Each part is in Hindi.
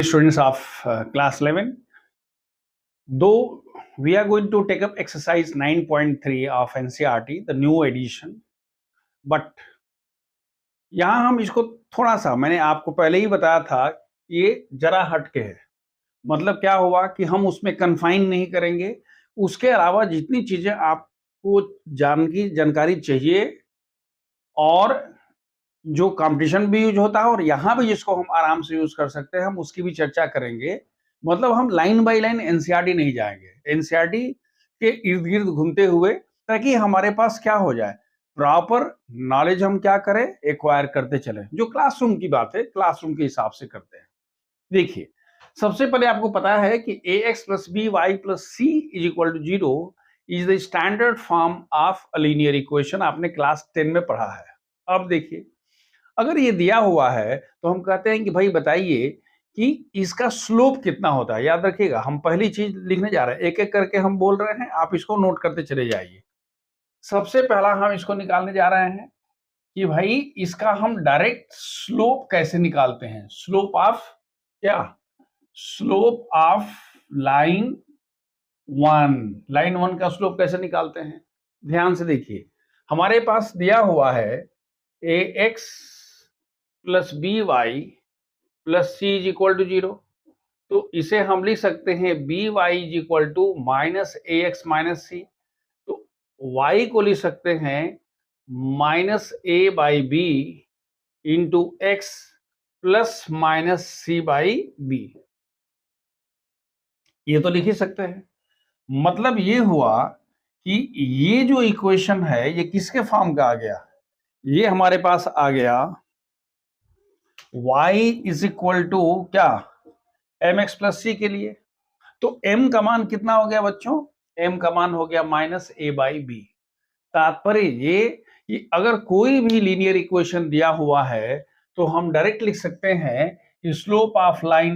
Students of class 11, though we are going to take up exercise 9.3 of NCERT, the new edition, but यहाँ हम इसको थोड़ा सा, मैंने आपको पहले ही बताया था, ये जरा हटके है। मतलब क्या हुआ कि हम उसमें कन्फाइन नहीं करेंगे, उसके अलावा जितनी चीजें आपको जानकारी चाहिए और जो कंपटीशन भी यूज होता है और यहाँ भी जिसको हम आराम से यूज कर सकते हैं, हम उसकी भी चर्चा करेंगे। मतलब हम लाइन बाय लाइन एनसीईआरटी नहीं जाएंगे, एनसीईआरटी के इर्द गिर्द घूमते हुए, ताकि हमारे पास क्या हो जाए, प्रॉपर नॉलेज हम क्या करें, एक्वायर करते चले। जो क्लासरूम की बात है, क्लासरूम के हिसाब से करते हैं। देखिए, सबसे पहले आपको पता है कि ax plus B Y plus C is equal to 0 is the standard form of a linear equation, आपने क्लास 10 में पढ़ा है। अब देखिए, अगर ये दिया हुआ है तो हम कहते हैं कि भाई बताइए कि इसका स्लोप कितना होता है। याद रखिएगा, हम पहली चीज लिखने जा रहे हैं, एक एक करके हम बोल रहे हैं, आप इसको नोट करते चले जाइए। सबसे पहला हम इसको निकालने जा रहे हैं कि भाई इसका हम डायरेक्ट स्लोप कैसे निकालते हैं। स्लोप ऑफ क्या? Slope of line 1। लाइन 1 का स्लोप कैसे निकालते हैं, ध्यान से देखिए। हमारे पास दिया हुआ है ax plus B Y plus C is equal to 0, तो इसे हम लिख सकते हैं B Y is equal to minus A X minus C. तो y को लिख सकते हैं minus A by B into x plus minus C by B. ये तो लिख ही सकते हैं। मतलब ये हुआ कि ये जो इक्वेशन है ये किसके फॉर्म का आ गया, ये हमारे पास आ गया y इज इक्वल टू क्या, एम एक्स प्लस सी के लिए। तो m का मान कितना हो गया बच्चों, m का मान हो गया माइनस ए बाई बी। तात्पर्य ये कि अगर कोई भी लीनियर इक्वेशन दिया हुआ है तो हम डायरेक्ट लिख सकते हैं कि slope of line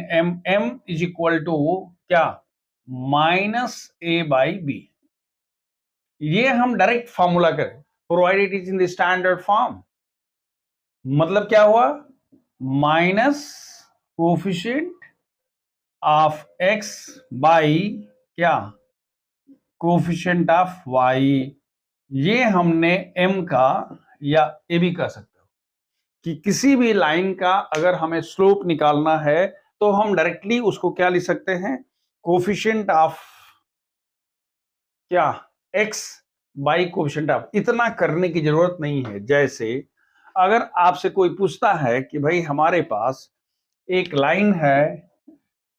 m is equal to क्या, माइनस ए बाई बी। ये हम डायरेक्ट फॉर्मूला करें, provided it is in the standard form. मतलब क्या हुआ, minus coefficient of x by क्या, कोफिशिएंट ऑफ y। ये हमने m का, या ये भी कह सकते हो कि किसी भी लाइन का अगर हमें स्लोप निकालना है तो हम डायरेक्टली उसको क्या लिख सकते हैं, कोफिशिएंट ऑफ क्या, x बाई कोफिशिएंट ऑफ। इतना करने की जरूरत नहीं है। जैसे अगर आपसे कोई पूछता है कि भाई हमारे पास एक लाइन है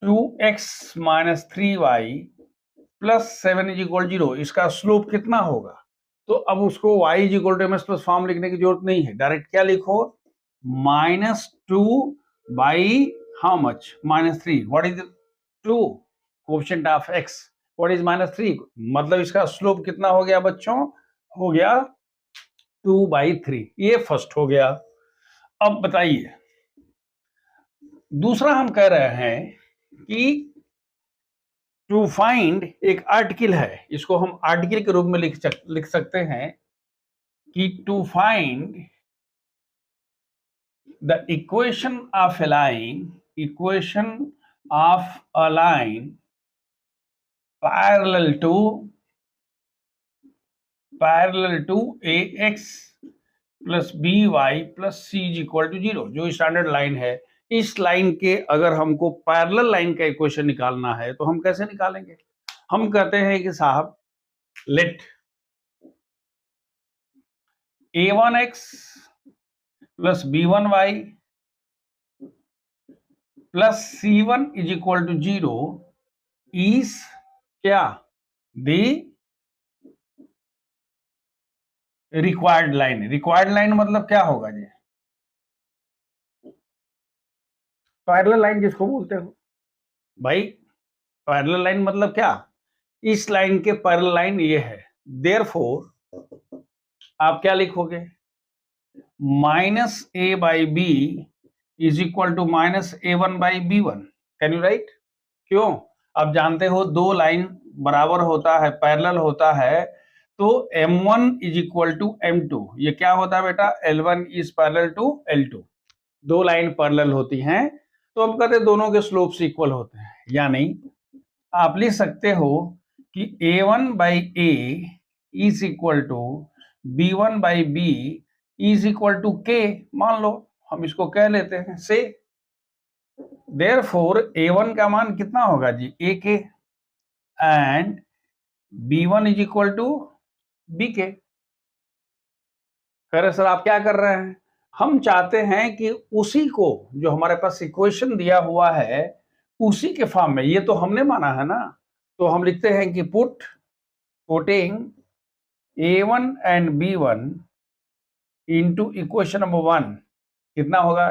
2x minus 3y plus 7 is equal 0, इसका स्लोप कितना होगा, तो अब उसको y is equal to M S plus form लिखने की जरूरत नहीं है, डायरेक्ट क्या लिखो, minus 2 by how much, minus 3। What is 2, coefficient of x, what is minus 3, मतलब इसका स्लोप कितना हो गया बच्चों, हो गया 2/3। ये फर्स्ट हो गया। अब बताइए दूसरा हम कह रहे हैं कि टू फाइंड, एक आर्टिकल है, इसको हम आर्टिकल के रूप में लिख सकते हैं कि to find the equation of a line, equation of a line parallel to ax plus B Y plus C is equal to 0, जो स्टैंडर्ड लाइन है। इस लाइन के अगर हमको पैरेलल लाइन का इक्वेशन निकालना है तो हम कैसे निकालेंगे, हम कहते हैं कि साहब let a1x plus b1y plus c1 is equal to 0 is क्या, the required line. Required line मतलब क्या होगा जी, पैरेलल लाइन जिसको बोलते हो भाई, पैरेलल लाइन मतलब क्या, इस लाइन के पैरेलल लाइन ये है। देयरफॉर आप क्या लिखोगे, minus A by B is equal to minus a1 by b1। Can you write? क्यों? आप जानते हो दो लाइन बराबर होता है, पैरेलल होता है, तो m1 is equal to m2। ये क्या होता है बेटा, L1 is parallel to L2। दो लाइन पैरेलल होती हैं तो हम कहते हैं दोनों के स्लोप्स इक्वल होते हैं, यानी आप लिख सकते हो कि a1 by A is equal to b1 by B is equal to K. मान लो हम इसको कह लेते हैं से, देयरफॉर a1 का मान कितना होगा जी, A K, and b1 is equal to B K. कह रहे सर आप क्या कर रहे हैं, हम चाहते हैं कि उसी को जो हमारे पास इक्वेशन दिया हुआ है उसी के फॉर्म में, ये तो हमने माना है ना, तो हम लिखते हैं कि putting a1 and b1 into equation number 1 कितना होगा,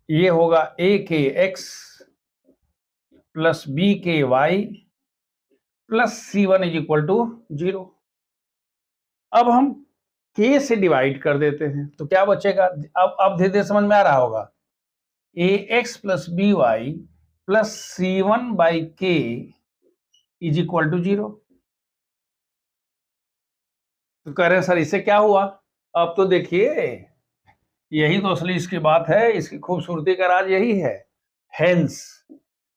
ये होगा a K x plus b K y plus c1 is equal to 0। अब हम k से डिवाइड कर देते हैं तो क्या बचेगा, अब धीरे धीरे समझ में आ रहा होगा, ax plus B Y plus c1 by K is equal to 0। तो कह रहे हैं सर इससे क्या हुआ, अब तो देखिए यही तो असली इसकी बात है, इसकी खूबसूरती का राज यही है। हेंस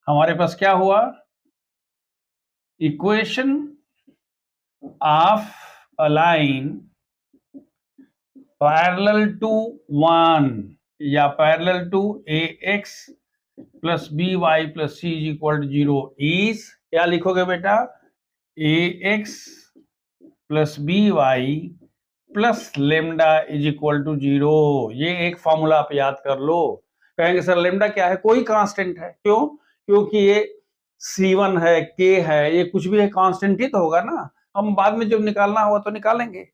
हमारे पास क्या हुआ, equation of a line parallel to 1 या parallel to ax plus B Y plus C is equal to 0 is, क्या लिखोगे बेटा, ax plus B Y plus lambda is equal to 0। ये एक फॉर्मूला आप याद कर लो। कहेंगे सर लेमडा क्या है, कोई कांस्टेंट है, क्यों, क्योंकि ये C1 है, K है, ये कुछ भी है, कांस्टेंट ही तो होगा ना, हम बाद में जब निकालना होगा तो निकालेंगे।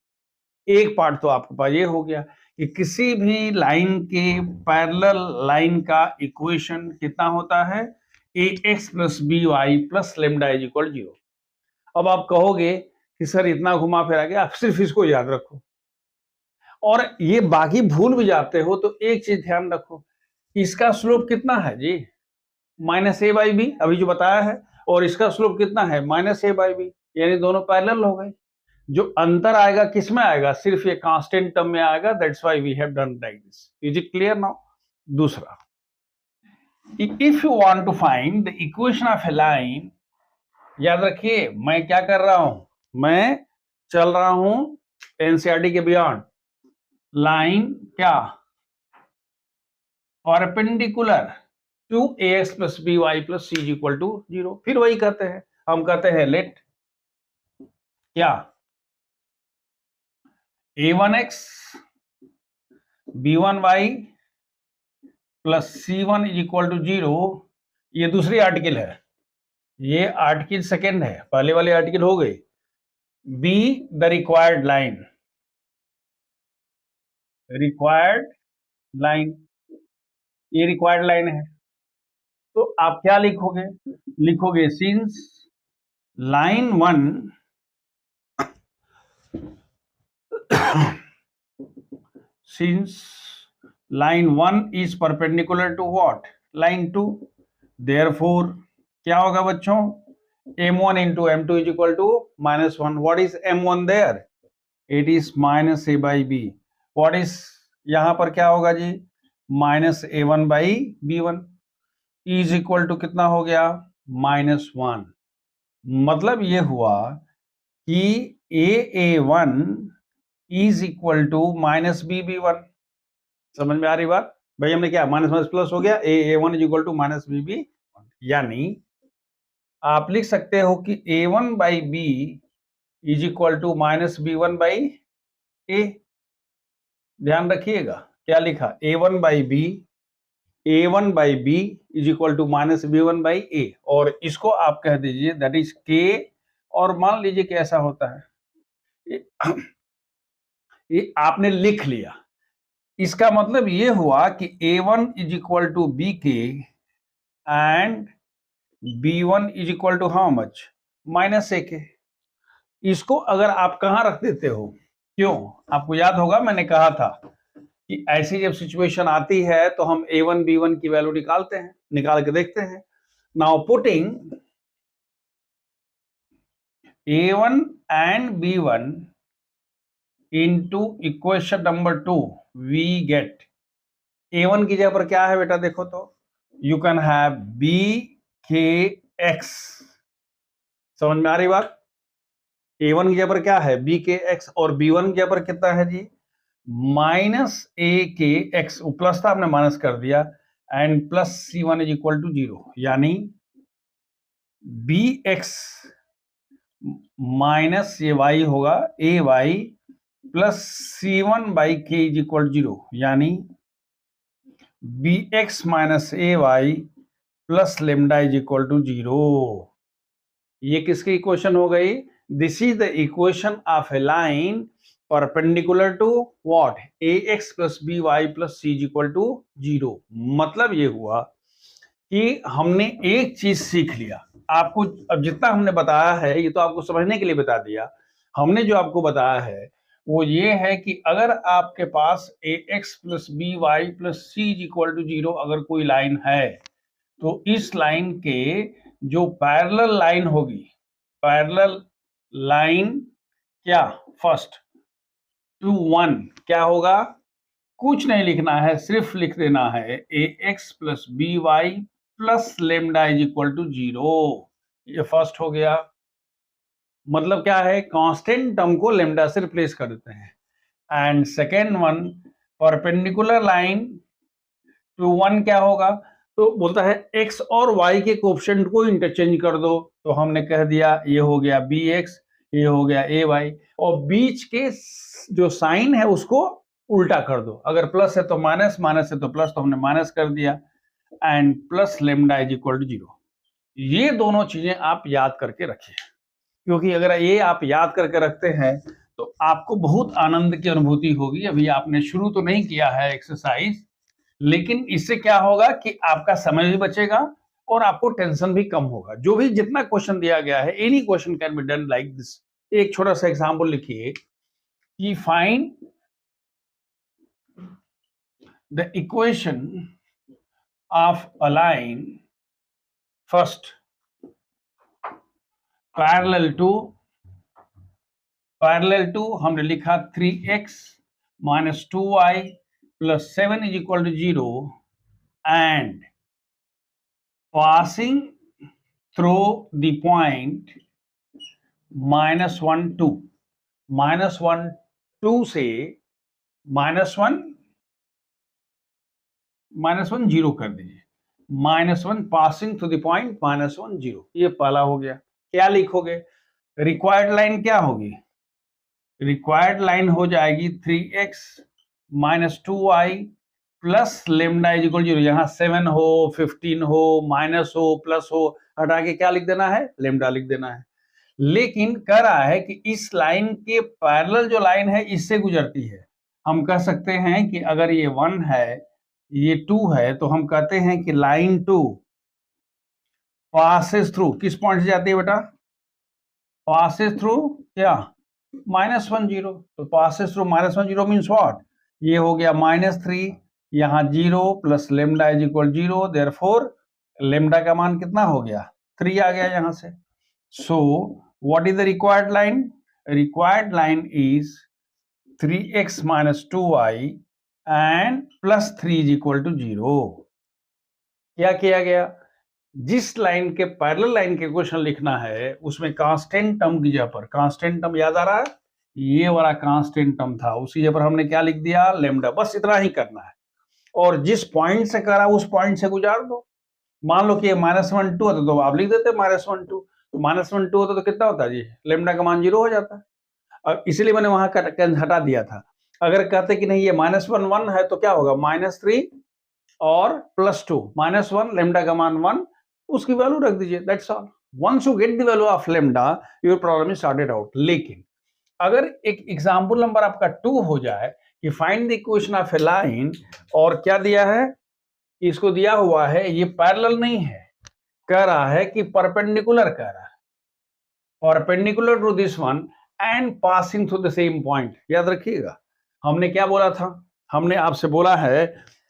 एक पार्ट तो आपके पास ये हो गया कि किसी भी लाइन के पैरेलल लाइन का इक्वेशन कितना होता है, ax plus B Y plus lambda is equal 0। अब आप कहोगे कि सर इतना घुमा फिरा के, आप सिर्फ इसको याद रखो और ये बाकी भूल भी जाते हो, तो एक चीज ध्यान रखो, इसका स्लोप कितना है जी, माइनस ए बाई बी, अभी जो बताया है, और इसका स्लोप कितना है, माइनस ए बाई बी, यानी दोनों पैरेलल हो गए। जो अंतर आएगा किसमें आएगा, सिर्फ ये कांस्टेंट टर्म में आएगा, that's why we have done like this. Is it clear now. दूसरा, if you want to find the equation of a line, याद रखिए मैं क्या कर रहा हूं, मैं चल रहा हूं एनसीईआरटी के बियॉन्ड। लाइन क्या, perpendicular to ax plus B Y plus C is equal to 0। फिर वही कहते हैं, हम कहते हैं लेट क्या, a1x b1y plus c1 is equal to 0। ये दूसरी आर्टिकल है, ये आर्टिकल सेकेंड है, पहले वाले आर्टिकल हो गए। Be the required line, required line, ये रिक्वायर्ड लाइन है, तो आप क्या लिखोगे, लिखोगे since line 1 since line 1 is perpendicular to what, line 2, therefore क्या होगा बच्चों, m1 into m2 is equal to -1। what is m1 there, it is minus a by b। what is यहां पर क्या होगा जी, minus a1 by b1 is equal to कितना हो गया, -1। मतलब ये हुआ कि a1 is equal to minus B B one. समझ में आ रही बात भाई, हमने क्या माइनस माइनस प्लस हो गया, A one is equal to minus B B, यानी आप लिख सकते हो कि A one by B is equal to minus B one by A. ध्यान रखिएगा क्या लिखा, A one by B, A one by B is equal to minus B one by A, और इसको आप कह दीजिए दैट इज के। और मान लीजिए कि ऐसा होता है, ये आपने लिख लिया, इसका मतलब ये हुआ कि a1 is equal to B के and b1 is equal to how much, minus A के। इसको अगर आप कहां रख देते हो, क्यों, आपको याद होगा मैंने कहा था कि ऐसी जब सिचुएशन आती है तो हम a1 b1 की वैल्यू निकालते हैं, निकाल के देखते हैं। Now putting a1 and b1 into equation number 2 we get a1 की जगह पर क्या है बेटा, देखो तो यू कैन हैव बी के एक्स। समझ में आ रही बात? a1 की जगह पर क्या है, बी के एक्स, और b1 की जगह पर कितना है जी, माइनस ए के एक्स। प्लस था, आपने माइनस कर दिया, and plus c1 is equal to 0, यानी बी एक्स माइनस ये वाई होगा A Y plus c1 by K is equal 0, यानी B X minus A Y plus lambda is equal to 0। ये किसकी इक्वेशन हो गई? This is the equation of a line perpendicular to what, A X plus B Y plus C is equal to 0। मतलब ये हुआ कि हमने एक चीज सीख लिया। आपको अब जितना हमने बताया है ये तो आपको समझने के लिए बता दिया। हमने जो आपको बताया है वो ये है कि अगर आपके पास A X plus B Y plus C is equal to 0 अगर कोई लाइन है, तो इस लाइन के जो पैरेलल लाइन होगी, पैरेलल लाइन क्या, फर्स्ट टू वन क्या होगा, कुछ नहीं लिखना है, सिर्फ लिख देना है A X plus B Y plus lambda is equal to 0। ये फर्स्ट हो गया। मतलब क्या है, कांस्टेंट टर्म को लेमडा से रिप्लेस कर देते हैं। And second one, perpendicular line to one क्या होगा, तो बोलता है x और y के कोएफिशिएंट को इंटरचेंज कर दो। तो हमने कह दिया ये हो गया bx, ये हो गया ay, और बीच के जो साइन है उसको उल्टा कर दो। अगर प्लस है तो माइनस, माइनस है तो प्लस, तो हमने माइनस कर दिया, and plus lambda is equal to 0। ये दोनों चीजें आप याद करके रखिए, क्योंकि अगर ये आप याद करके रखते हैं तो आपको बहुत आनंद की अनुभूति होगी। अभी आपने शुरू तो नहीं किया है एक्सरसाइज, लेकिन इससे क्या होगा कि आपका समय भी बचेगा और आपको टेंशन भी कम होगा। जो भी जितना क्वेश्चन दिया गया है, any question can be done like this. एक छोटा सा एग्जांपल लिखिए कि find the equation of a line first parallel to हमने लिखा 3x minus 2y plus 7 is equal to 0 and passing through the point -1 2 -1 2 से -1 0 कर दीजिए। -1 पासिंग थ्रू द पॉइंट -1 0, ये पहला हो गया। क्या लिखोगे? रिक्वायर्ड लाइन क्या होगी? रिक्वायर्ड लाइन हो जाएगी 3x minus 2y plus lambda is equal 0। यहाँ 7 हो, 15 हो, माइनस हो, प्लस हो, हटा के क्या लिख देना है? लेमडा लिख देना है। लेकिन कह रहा है कि इस लाइन के पैरेलल जो लाइन है इससे गुजरती है। हम कह सकते हैं कि अगर ये 1 है, ये 2 है, तो हम कहते हैं कि लाइन 2 पासेस थ्रू, किस पॉइंट से जाती है बेटा? पासेस थ्रू क्या? -1 0। तो पासेस थ्रू -1 0 मीन्स व्हाट? ये हो गया -3, यहाँ 0 plus lambda is equal 0, therefore lambda का मान कितना हो गया? 3 आ गया यहाँ से। सो what is the required line? Required line is 3x minus 2y and plus 3 is equal to 0। क्या किया गया? जिस लाइन के पैरेलल लाइन के क्वेश्चन लिखना है उसमें कांस्टेंट टर्म की जगह पर, कांस्टेंट टर्म याद आ रहा है, ये वाला कांस्टेंट टर्म था, उसी जगह पर हमने क्या लिख दिया? लेमडा। बस इतना ही करना है, और जिस पॉइंट से करा उस पॉइंट से गुजार दो। मान लो कि -1 2 होता तो आप लिख देते -1 2, तो -1 2 होता तो कितना होता जी? लेमडा का मान 0 हो जाता है। और इसीलिए मैंने वहां हटा दिया था। अगर कहते कि नहीं ये -1 1 है तो क्या होगा? -3 और +2, -1 लेमडा का मान 1, उसकी वैल्यू रख दीजिए, that's all. Once you get the value of lambda your problem is sorted out. लेकिन अगर एक एग्जांपल नंबर आपका 2 हो जाए कि find the equation of a line, और क्या दिया है? इसको दिया हुआ है, ये पैरेलल नहीं है, कह रहा है कि परपेंडिकुलर कह रहा है, perpendicular to this one and passing through the same point. याद रखिएगा हमने क्या बोला था? हमने आपसे बोला है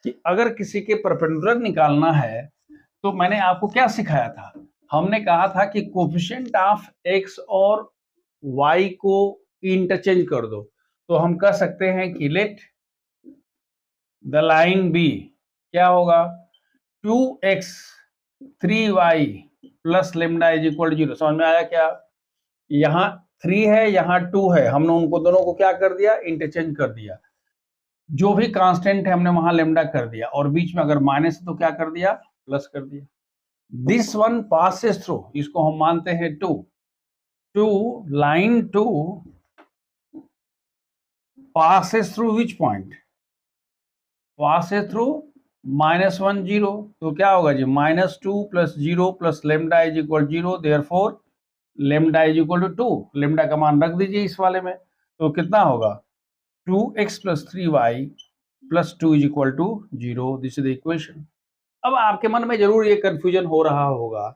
कि अगर किसी के परपेंडिकुलर निकालना है तो मैंने आपको क्या सिखाया था? हमने कहा था कि कोफिशिएंट ऑफ x और y को इंटरचेंज कर दो। तो हम कह सकते हैं कि लेट द लाइन बी क्या होगा? 2x 3y plus lambda is equal to 0। समझ में आया क्या? यहाँ 3 है, यहाँ 2 है, हमने उनको दोनों को क्या कर दिया? इंटरचेंज कर दिया। जो भी कांस्टेंट है हमने वहां लेमडा कर दिया, और बीच में अगर माइनस है तो क्या कर दिया? प्लस कर दिया। दिस वन पासेस थ्रू, इसको हम मानते हैं 2 line 2 passes through which point? passes through -1 0। तो क्या होगा जी? -2 + 0 + lambda is equal 0, therefore lambda is equal to 2। Lambda का मान रख दीजिए इस वाले में, तो कितना होगा? 2x + 3y + 2 is equal to 0। This is the equation. अब आपके मन में जरूर ये कंफ्यूजन हो रहा होगा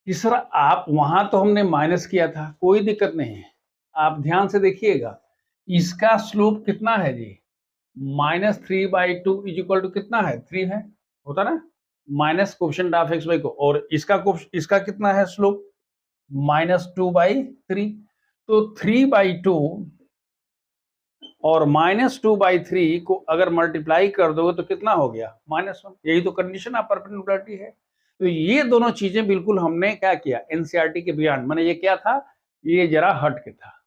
कि सर आप वहां तो हमने माइनस किया था, कोई दिक्कत नहीं है। आप ध्यान से देखिएगा, इसका स्लोप कितना है जी? -3/2 इज इक्वल टू कितना है? 3 है, होता ना? माइनस कोएफिशिएंट ऑफ x को, और इसका कितना है स्लोप? -2/3। तो 3/2 और -2/3 को अगर मल्टीप्लाई कर दोगे तो कितना हो गया? -1। यही तो कंडीशन ऑफ परपेंडिकुलरिटी है। तो ये दोनों चीजें बिल्कुल हमने क्या किया? एनसीईआरटी के बियॉन्ड, मैंने ये क्या था, ये जरा हट के था।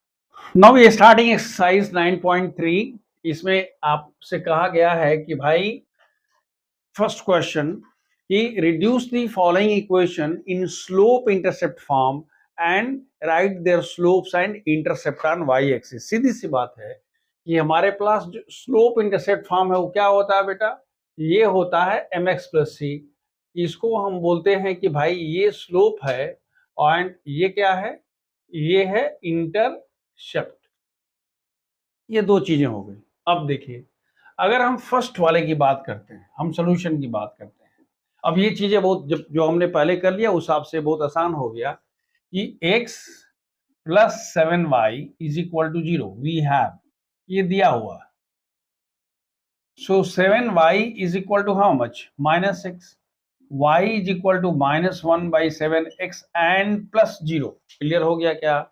नाउ ये स्टार्टिंग एक्सरसाइज 9.3, इसमें आपसे कहा गया है कि भाई फर्स्ट क्वेश्चन कि reduce the following equation in slope intercept form and write their slopes and intercept on Y axis. सीधी सी बात है कि हमारे पास जो स्लोप इंटरसेप्ट फॉर्म है वो क्या होता है बेटा? ये होता है mx + c। इसको हम बोलते हैं कि भाई ये स्लोप है, एंड ये क्या है? ये है इंटरसेप्ट। ये दो चीजें हो गई। अब देखिए, अगर हम फर्स्ट वाले की बात करते हैं, हम सोल्यूशन की बात करते हैं। अब ये चीजें बहुत जो हमने पहले कर लिया उस हिसाब से बहुत आसान हो गया कि x + 7y is equal to 0 we have, ये दिया हुआ। So 7y is equal to how much? -6। y is equal to -1/7x and +0। Clear हो गया क्या?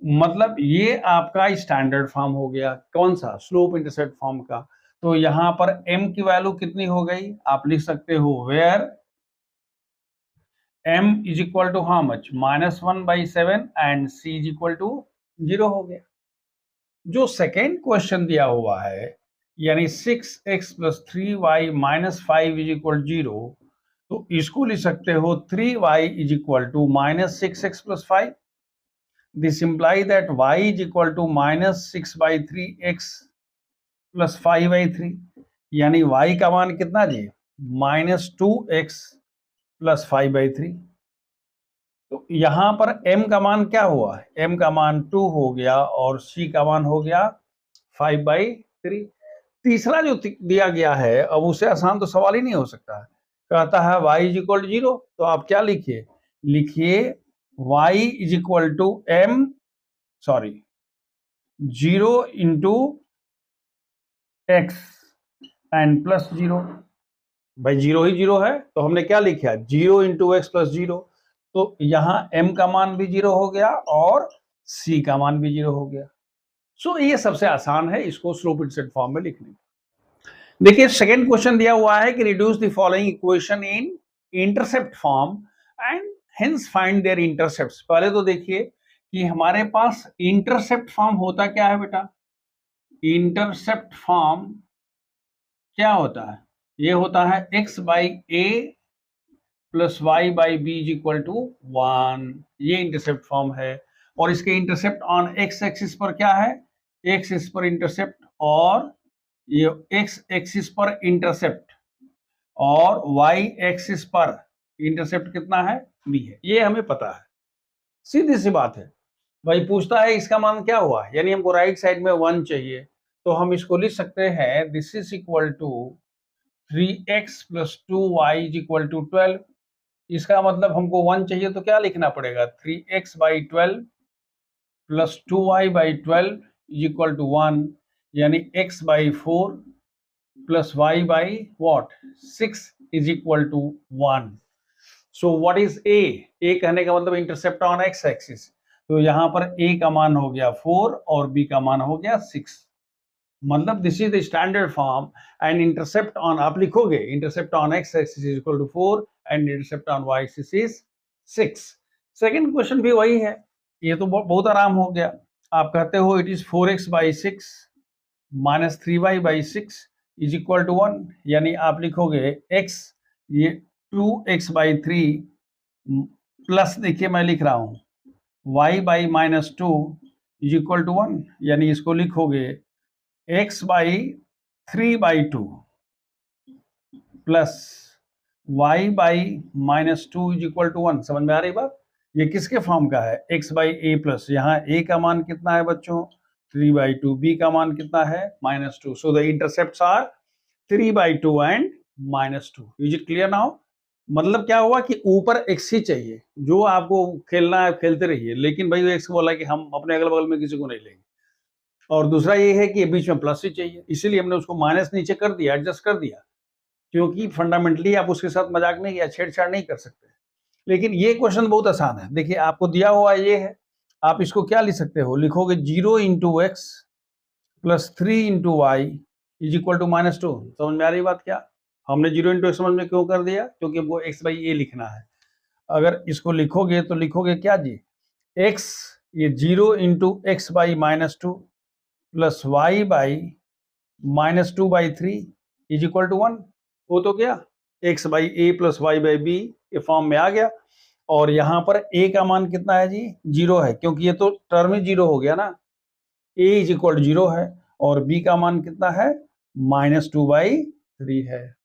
मतलब ये आपका स्टैंडर्ड फॉर्म हो गया। कौन सा? स्लोप इंटरसेप्ट फॉर्म का। तो यहां पर m की वैल्यू कितनी हो गई? आप लिख सकते हो where m is equal to how much? -1/7 and c is equal to 0 हो गया। जो सेकेंड क्वेश्चन दिया हुआ है, यानी 6x + 3y - 5 इज इक्वल 0, तो इसको लिख सकते हो 3y is equal to -6x + 5। This implies that y is equal to -6/3x + 5/3, यानी y का मान कितना जी? -2x + 5/3। तो यहां पर m का मान क्या हुआ? m का मान 2 हो गया और c का मान हो गया 5/3। तीसरा जो दिया गया है, अब उससे आसान तो सवाल ही नहीं हो सकता है। कहता है y इज इक्वल टू 0, तो आप क्या लिखिए? लिखिए y is equal to 0 into x and +0। भाई 0 ही 0 है, तो हमने क्या लिखा? 0 इंटू x + 0। तो यहां m का मान भी 0 हो गया और c का मान भी 0 हो गया। सो ये सबसे आसान है इसको स्लोप इंटरसेप्ट फॉर्म में लिखने। देखिए सेकेंड क्वेश्चन दिया हुआ है कि reduce the following equation in intercept form and hence find their intercepts. पहले तो देखिए कि हमारे पास इंटरसेप्ट फॉर्म होता क्या है बेटा? इंटरसेप्ट फॉर्म क्या होता है? ये होता है x/a + y/b is equal to 1। ये इंटरसेप्ट फॉर्म है, और इसके इंटरसेप्ट ऑन x एक्सिस पर क्या है? x एक्सिस पर इंटरसेप्ट, और ये x एक्सिस पर इंटरसेप्ट, और y एक्सिस पर इंटरसेप्ट कितना है? b है। ये हमें पता है, सीधी सी बात है। भाई पूछता है इसका मान क्या हुआ, यानी हमको राइट साइड में 1 चाहिए, तो हम इसको लिख सकते हैं this is equal to 3x + 2y is equal to 12। इसका मतलब हमको 1 चाहिए, तो क्या लिखना पड़ेगा? 3x/12 + 2y/12 is equal to 1, यानी x/4 + y/6 is equal to 1। So what is a? a कहने का मतलब इंटरसेप्ट ऑन x एक्सिस। तो यहां पर a का मान हो गया 4 और b का मान हो गया 6। मतलब this is the standard form and intercept on आप लिखोगे intercept on x axis is equal to 4 and intercept on Y axis is 6। Second question भी वही है, ये तो बहुत आराम हो गया। आप कहते हो it is 4x/6 minus 3y/6 is equal to 1, यानी आप लिखोगे x ये 2x/3 प्लस देखिए मैं लिख रहा हूं y/-2 इज इक्वल टू 1, यानी इसको लिखोगे x/3/2 plus y/-2 is equal to 1। समझ में आ रही बात? ये किसके फॉर्म का है? x/a प्लस, यहाँ a का मान कितना है बच्चों? 3/2, b का मान कितना है? -2। So the intercepts are 3/2 and -2। Is it clear now? मतलब क्या हुआ कि ऊपर x ही चाहिए, जो आपको खेलना है खेलते रहिए, लेकिन भाई x बोला कि हम अपने अगल बगल में किसी को नहीं लेंगे। और दूसरा ये है कि बीच में प्लस ही चाहिए, इसीलिए हमने उसको माइनस नीचे कर दिया, एडजस्ट कर दिया, क्योंकि फंडामेंटली आप उसके साथ मजाक नहीं या छेड़छाड़ नहीं कर सकते। लेकिन ये क्वेश्चन बहुत आसान है। देखिए आपको दिया हुआ ये है, आप इसको क्या लिख सकते हो? लिखोगे 0 into x plus 3 into Y is equal to -2। समझ में आ रही बात? क्या हमने 0 इंटू एक्स समझ में क्यों कर दिया? क्योंकि हमको x/a लिखना है। अगर इसको लिखोगे तो लिखोगे क्या जी? x ये 0 into x/-2 plus y/-2/3 is equal to 1। वो तो क्या x/a प्लस y/b ये फॉर्म में आ गया। और यहां पर a का मान कितना है जी? 0 है, क्योंकि ये तो टर्म ही 0 हो गया ना। a इज इक्वल टू 0 है और b का मान कितना है? -2/3 है।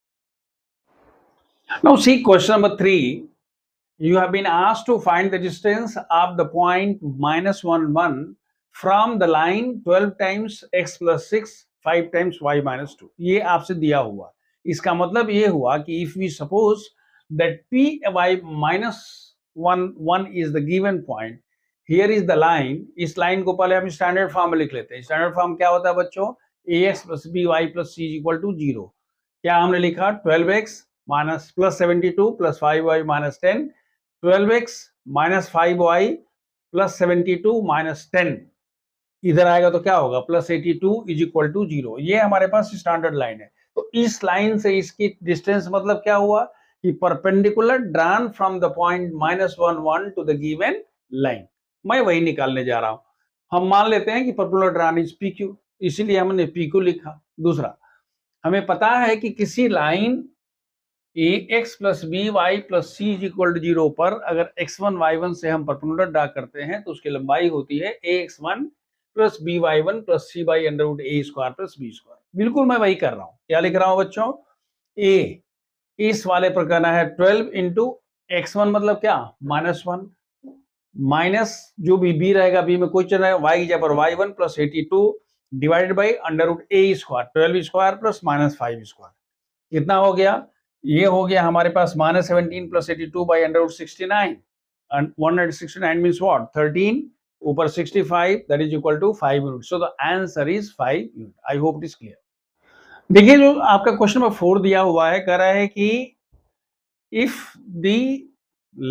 Now see question number 3। You have been asked to find the distance of the point -1, 1 from the line 12 times x plus 6, 5 times y-2। ये आपसे दिया हुआ। इसका मतलब ये हुआ कि if we suppose that p y -1, 1 is the given point, here is the line। इस लाइन को पहले हम स्टैंडर्ड फॉर्म में लिख लेते हैं। स्टैंडर्ड फॉर्म क्या होता है बच्चों? ax plus by plus c is equal to 0। क्या हमने लिखा? 12x minus plus 72 plus 5y minus 10, 12x minus 5y plus 72 minus 10, इधर आएगा तो क्या होगा? Plus 82 is equal to 0। ये हमारे पास स्टैंडर्ड लाइन है। तो इस लाइन से इसकी डिस्टेंस मतलब क्या हुआ कि perpendicular drawn from the point -1, 1 to the given line. मैं वही निकालने जा रहा हूं। हम मान लेते हैं कि परपेंडिकुलर ड्रॉन इज PQ, इसीलिए हमने PQ लिखा। दूसरा, हमें पता है कि किसी line ax plus B Y plus C is equal to 0 पर अगर x1 y1 से हम परपेंडिकुलर ड्रा करते हैं तो उसकी लंबाई होती है ax1 plus B Y one plus C by under root A square plus B square. बिल्कुल मैं वही कर रहा हूं। क्या लिख रहा हूं बच्चों? a इस वाले पर करना है 12 इंटू x1 मतलब क्या? -1 माइनस जो भी b रहेगा, b में कोई चल रहा है, y की जगह पर y1 plus 82 divided by under root A square, 12 square plus -5 square. कितना हो गया? ये हो गया हमारे पास -17 plus 82 by under root 69 and 169 means what? 13 ऊपर 65 that is equal to 5 unit. So the answer is 5 unit. I hope it is clear। देखिए जो आपका क्वेश्चन नंबर 4 दिया हुआ है, कह रहा है कि if the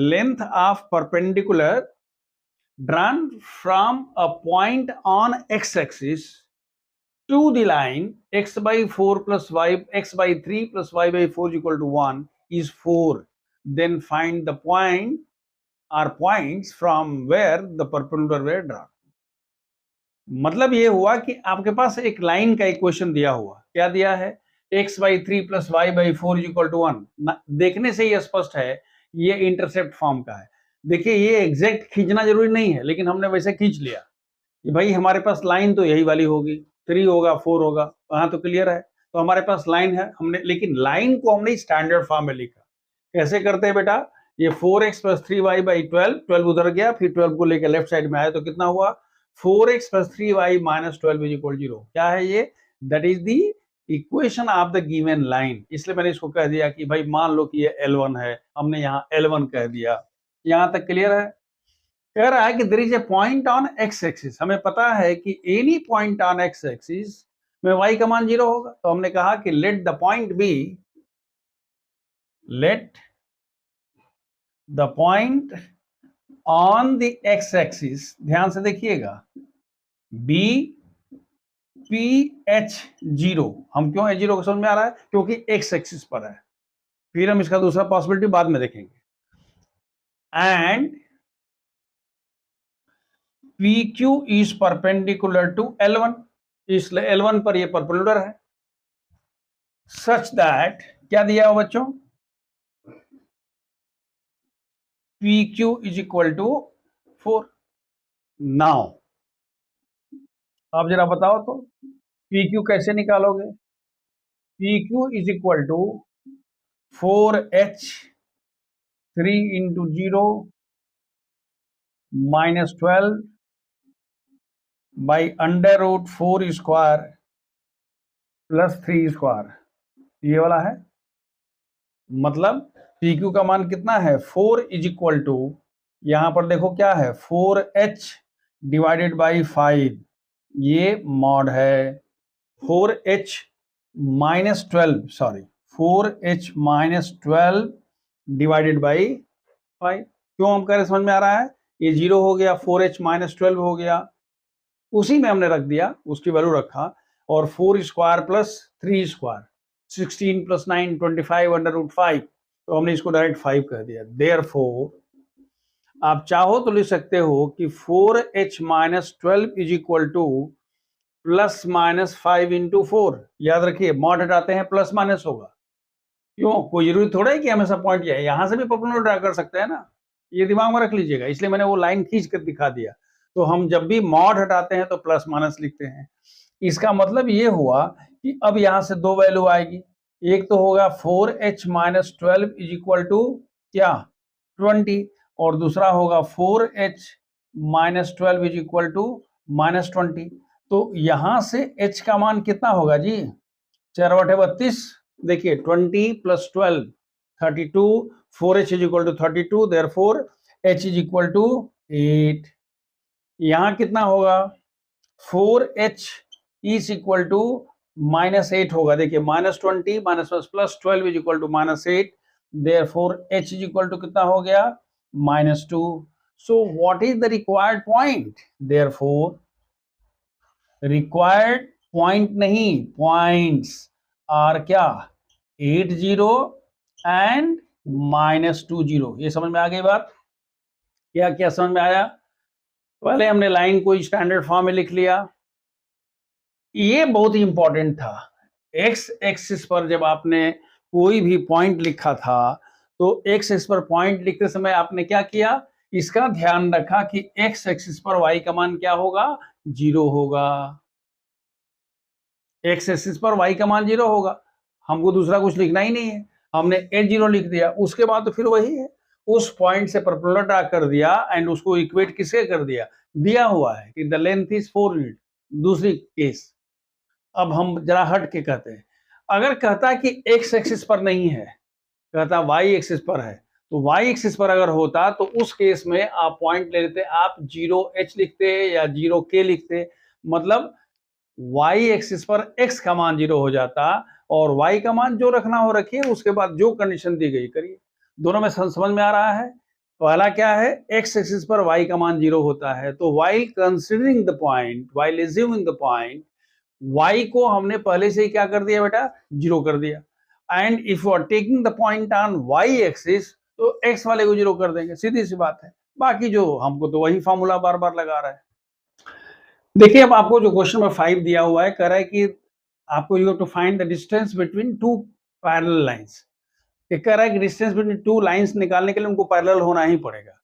length of perpendicular drawn from a point on x-axis to the line x/4 plus y x/3 plus y/4 is equal to 1 is 4, then find the point or points from where the perpendicular were drawn। मतलब ये हुआ कि आपके पास एक लाइन का इक्वेशन दिया हुआ, क्या दिया है? x/3 plus y/4 is equal to 1। देखने से ही स्पष्ट है ये इंटरसेप्ट फॉर्म का है। देखिए ये एग्जैक्ट खींचना जरूरी नहीं है, लेकिन हमने वैसे खींच लिया कि भाई हमारे पास लाइन तो यही वाली होगी, 3 होगा 4 होगा, वहां तो क्लियर है। तो हमारे पास लाइन है, हमने लेकिन लाइन को हमने स्टैंडर्ड फॉर्म में लिखा। कैसे करते हैं बेटा? ये 4x प्लस 3y/12, 12 उधर गया, फिर 12 को लेकर लेफ्ट साइड में आया तो कितना हुआ? 4x plus 3y minus 12 is equal 0। क्या है ये? That is the equation of the given line. इसलिए मैंने इसको कह दिया कि भाई मान लो कि ये L1 है, हमने यहाँ L1 कह दिया। यहां तक क्लियर है? कह रहा है कि there is a point on x axis. हमें पता है कि any point on x axis में y का मान 0 होगा। तो हमने कहा कि let the point B, let the point on the x axis, ध्यान से देखिएगा, बी पी एच जीरो, हम क्यों एच जीरो को समझ में आ रहा है, क्योंकि एक्स एक्सिस पर है, फिर हम इसका दूसरा पॉसिबिलिटी बाद में देखेंगे, and P Q is perpendicular to L1, इसलिए L1 पर ये परपेंडिकुलर है, सच दैट क्या दिया हो बच्चों, P Q is equal to 4। Now आप जरा बताओ तो पी क्यू कैसे निकालोगे, P Q is equal to 4h3 into 0 minus 12 by under root 4 square plus 3 square, ये वाला है। मतलब पी क्यू का मान कितना है, 4 इज इक्वल टू, यहां पर देखो क्या है, 4h डिवाइडेड बाई 5, ये मॉड है 4h minus 12, sorry 4h minus 12 divided by 5। क्यों हम कह रहे, समझ में आ रहा है, ये 0 हो गया, 4h माइनस 12 हो गया, उसी में हमने रख दिया, उसकी वैल्यू रखा, और 4 square plus 3 square 16 plus 9 25 under root 5, तो हमने इसको डायरेक्ट 5 कह दिया। देयरफॉर आप चाहो तो लिख सकते हो कि 4h minus 12 is equal to plus minus 5 into 4। याद रखिए मॉड हटाते हैं प्लस माइनस होगा, क्यों, कोई जरूरी थोड़ा है कि हमेशा पॉइंट है, यहां से भी परपेंडिकुलर ड्रा कर सकते हैं ना, ये दिमाग में रख लीजिएगा, इसलिए मैंने वो लाइन खींच कर दिखा दिया। तो हम जब भी मॉड हटाते हैं तो प्लस माइनस लिखते हैं। इसका मतलब ये हुआ कि अब यहां से दो वैल्यू आएगी, एक तो होगा 4h minus 12 is equal to क्या 20, और दूसरा होगा 4h minus 12 is equal to minus 20। तो यहां से h का मान कितना होगा जी, 4 बटे 32, देखिए 20 plus 12 32, 4h is equal to 32, therefore h is equal to 8। यहां कितना होगा, 4h is equal to minus 8 होगा, देखिए minus 20 minus plus 12 is equal to minus 8, therefore h is equal to कितना हो गया, minus 2। So what is the required point, therefore required point नहीं, पॉइंट्स आर क्या 80 एंड माइनस 20। ये समझ में आ गई बात, क्या क्या समझ में आया। पहले हमने लाइन को स्टैंडर्ड फॉर्म में लिख लिया, ये बहुत ही इंपॉर्टेंट था। एक्स एक्सिस पर जब आपने कोई भी पॉइंट लिखा था तो एक्स एक्सिस पर पॉइंट लिखते समय आपने क्या किया, इसका ध्यान रखा कि एक्स एक्सिस पर वाई का मान क्या होगा, 0 होगा। एक्स एक्सिस पर वाई का मान 0 होगा, हमको दूसरा कुछ लिखना ही नहीं है, हमने h0 लिख दिया, उसके बाद तो फिर वही है, उस पॉइंट से परपेंडिकुलर ड्रा कर दिया एंड उसको इक्वेट किसके कर दिया, दिया हुआ है कि द लेंथ इज 4 यूनिट। दूसरी केस अब हम जरा हट के कहते हैं, अगर कहता है कि एक्स एक्सिस पर नहीं है, कहता वाई एक्सिस पर है, तो वाई एक्सिस पर अगर होता तो उस केस में आप पॉइंट ले लेते, आप 0h लिखते या 0k लिखते, मतलब वाई एक्सिस पर एक्स का मान 0 हो जाता और वाई का मान जो रखना हो रखिए, उसके बाद जो कंडीशन दी गई करिए। दोनों में समझ में आ रहा है। पहला क्या है, एक्स एक्सिस पर वाई का मान 0 होता है, तो while considering the point, while assuming the point, y को हमने पहले से ही क्या कर दिया बेटा, 0 कर दिया। And if you are taking the point on Y axis तो एक्स वाले को 0 कर देंगे, सीधी सी बात है। बाकी जो हमको तो वही फॉर्मूला बार बार लगा रहा है। देखिए अब आपको जो क्वेश्चन नंबर 5 दिया हुआ है, कह रहा है कि आपको you have to find the distance between two parallel lines. ये कह रहा है कि डिस्टेंस बिटवीन टू लाइंस निकालने के लिए उनको पैरेलल होना ही पड़ेगा।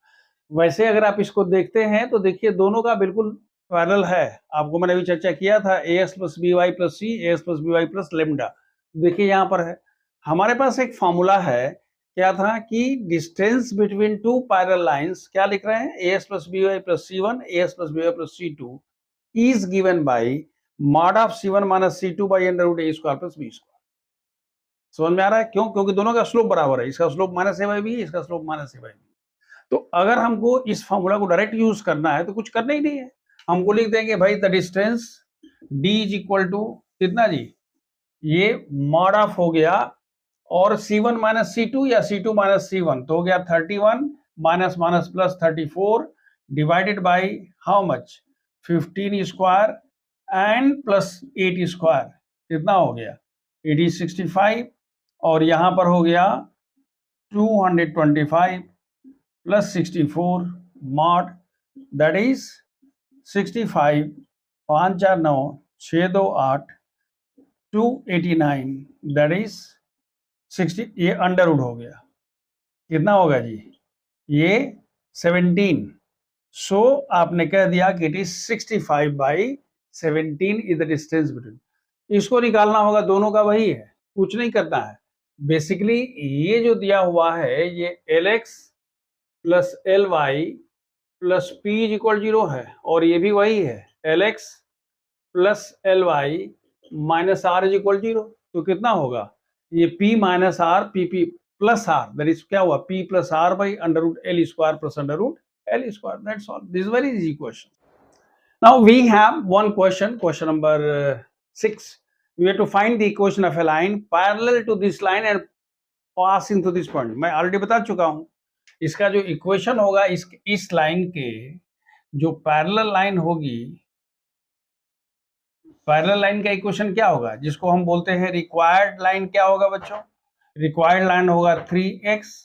वैसे अगर आप इसको देखते हैं तो देखिए दोनों का बिल्कुल पैरेलल है, आपको मैंने अभी चर्चा किया था ax plus B Y plus C, ax plus B Y plus lambda. देखिए यहाँ पर है, हमारे पास एक फॉर्मूला है, क्या था कि distance between two parallel lines क्या लिख रहे हैं, ax plus B Y plus c1, ax plus B Y plus c2 is given by mod of c1 minus c2 by under root a square plus b square। समझ में आ रहा है, क्यों, क्योंकि दोनों का स्लोप बराबर है, इसका slope minus a by B, इसका slope minus a by B. तो अगर हमको इस फॉर्मूला को डायरेक्ट यूज करना है तो कुछ करना ही नहीं है, हमको लिख देंगे भाई the distance d is equal to कितना जी, ये मॉड ऑफ हो गया और c1 माइनस c2 या c2 माइनस c1, तो हो गया 31 minus minus plus 34 divided by how much, 15 square and plus 8 square कितना हो गया 65 और यहां पर हो गया 225 plus 64 mod that is 65 5 4 9 6 2 8 289 that is 60 ये अंडर रूट हो गया कितना होगा जी ये 17 सो आपने कह दिया कि it is 65 by 17 is the distance between इसको निकालना होगा दोनों का वही है कुछ नहीं करना है बेसिकली ये जो दिया हुआ है ये Lx plus Ly plus p is equal 0 है और ये भी वही है Lx plus Ly minus r is equal 0 तो कितना होगा ये p minus r p plus r that is क्या हुआ p plus r by under root l square plus under root l square that's all this very easy question now we have one question number 6 we have to find the equation of a line parallel to this line and passing through this point मैं ऑलरेडी बता चुका हूं इसका जो इक्वेशन होगा इस लाइन के जो पैरेलल लाइन होगी पैरेलल लाइन का इक्वेशन क्या होगा जिसको हम बोलते हैं रिक्वायर्ड लाइन क्या होगा बच्चों रिक्वायर्ड लाइन होगा 3x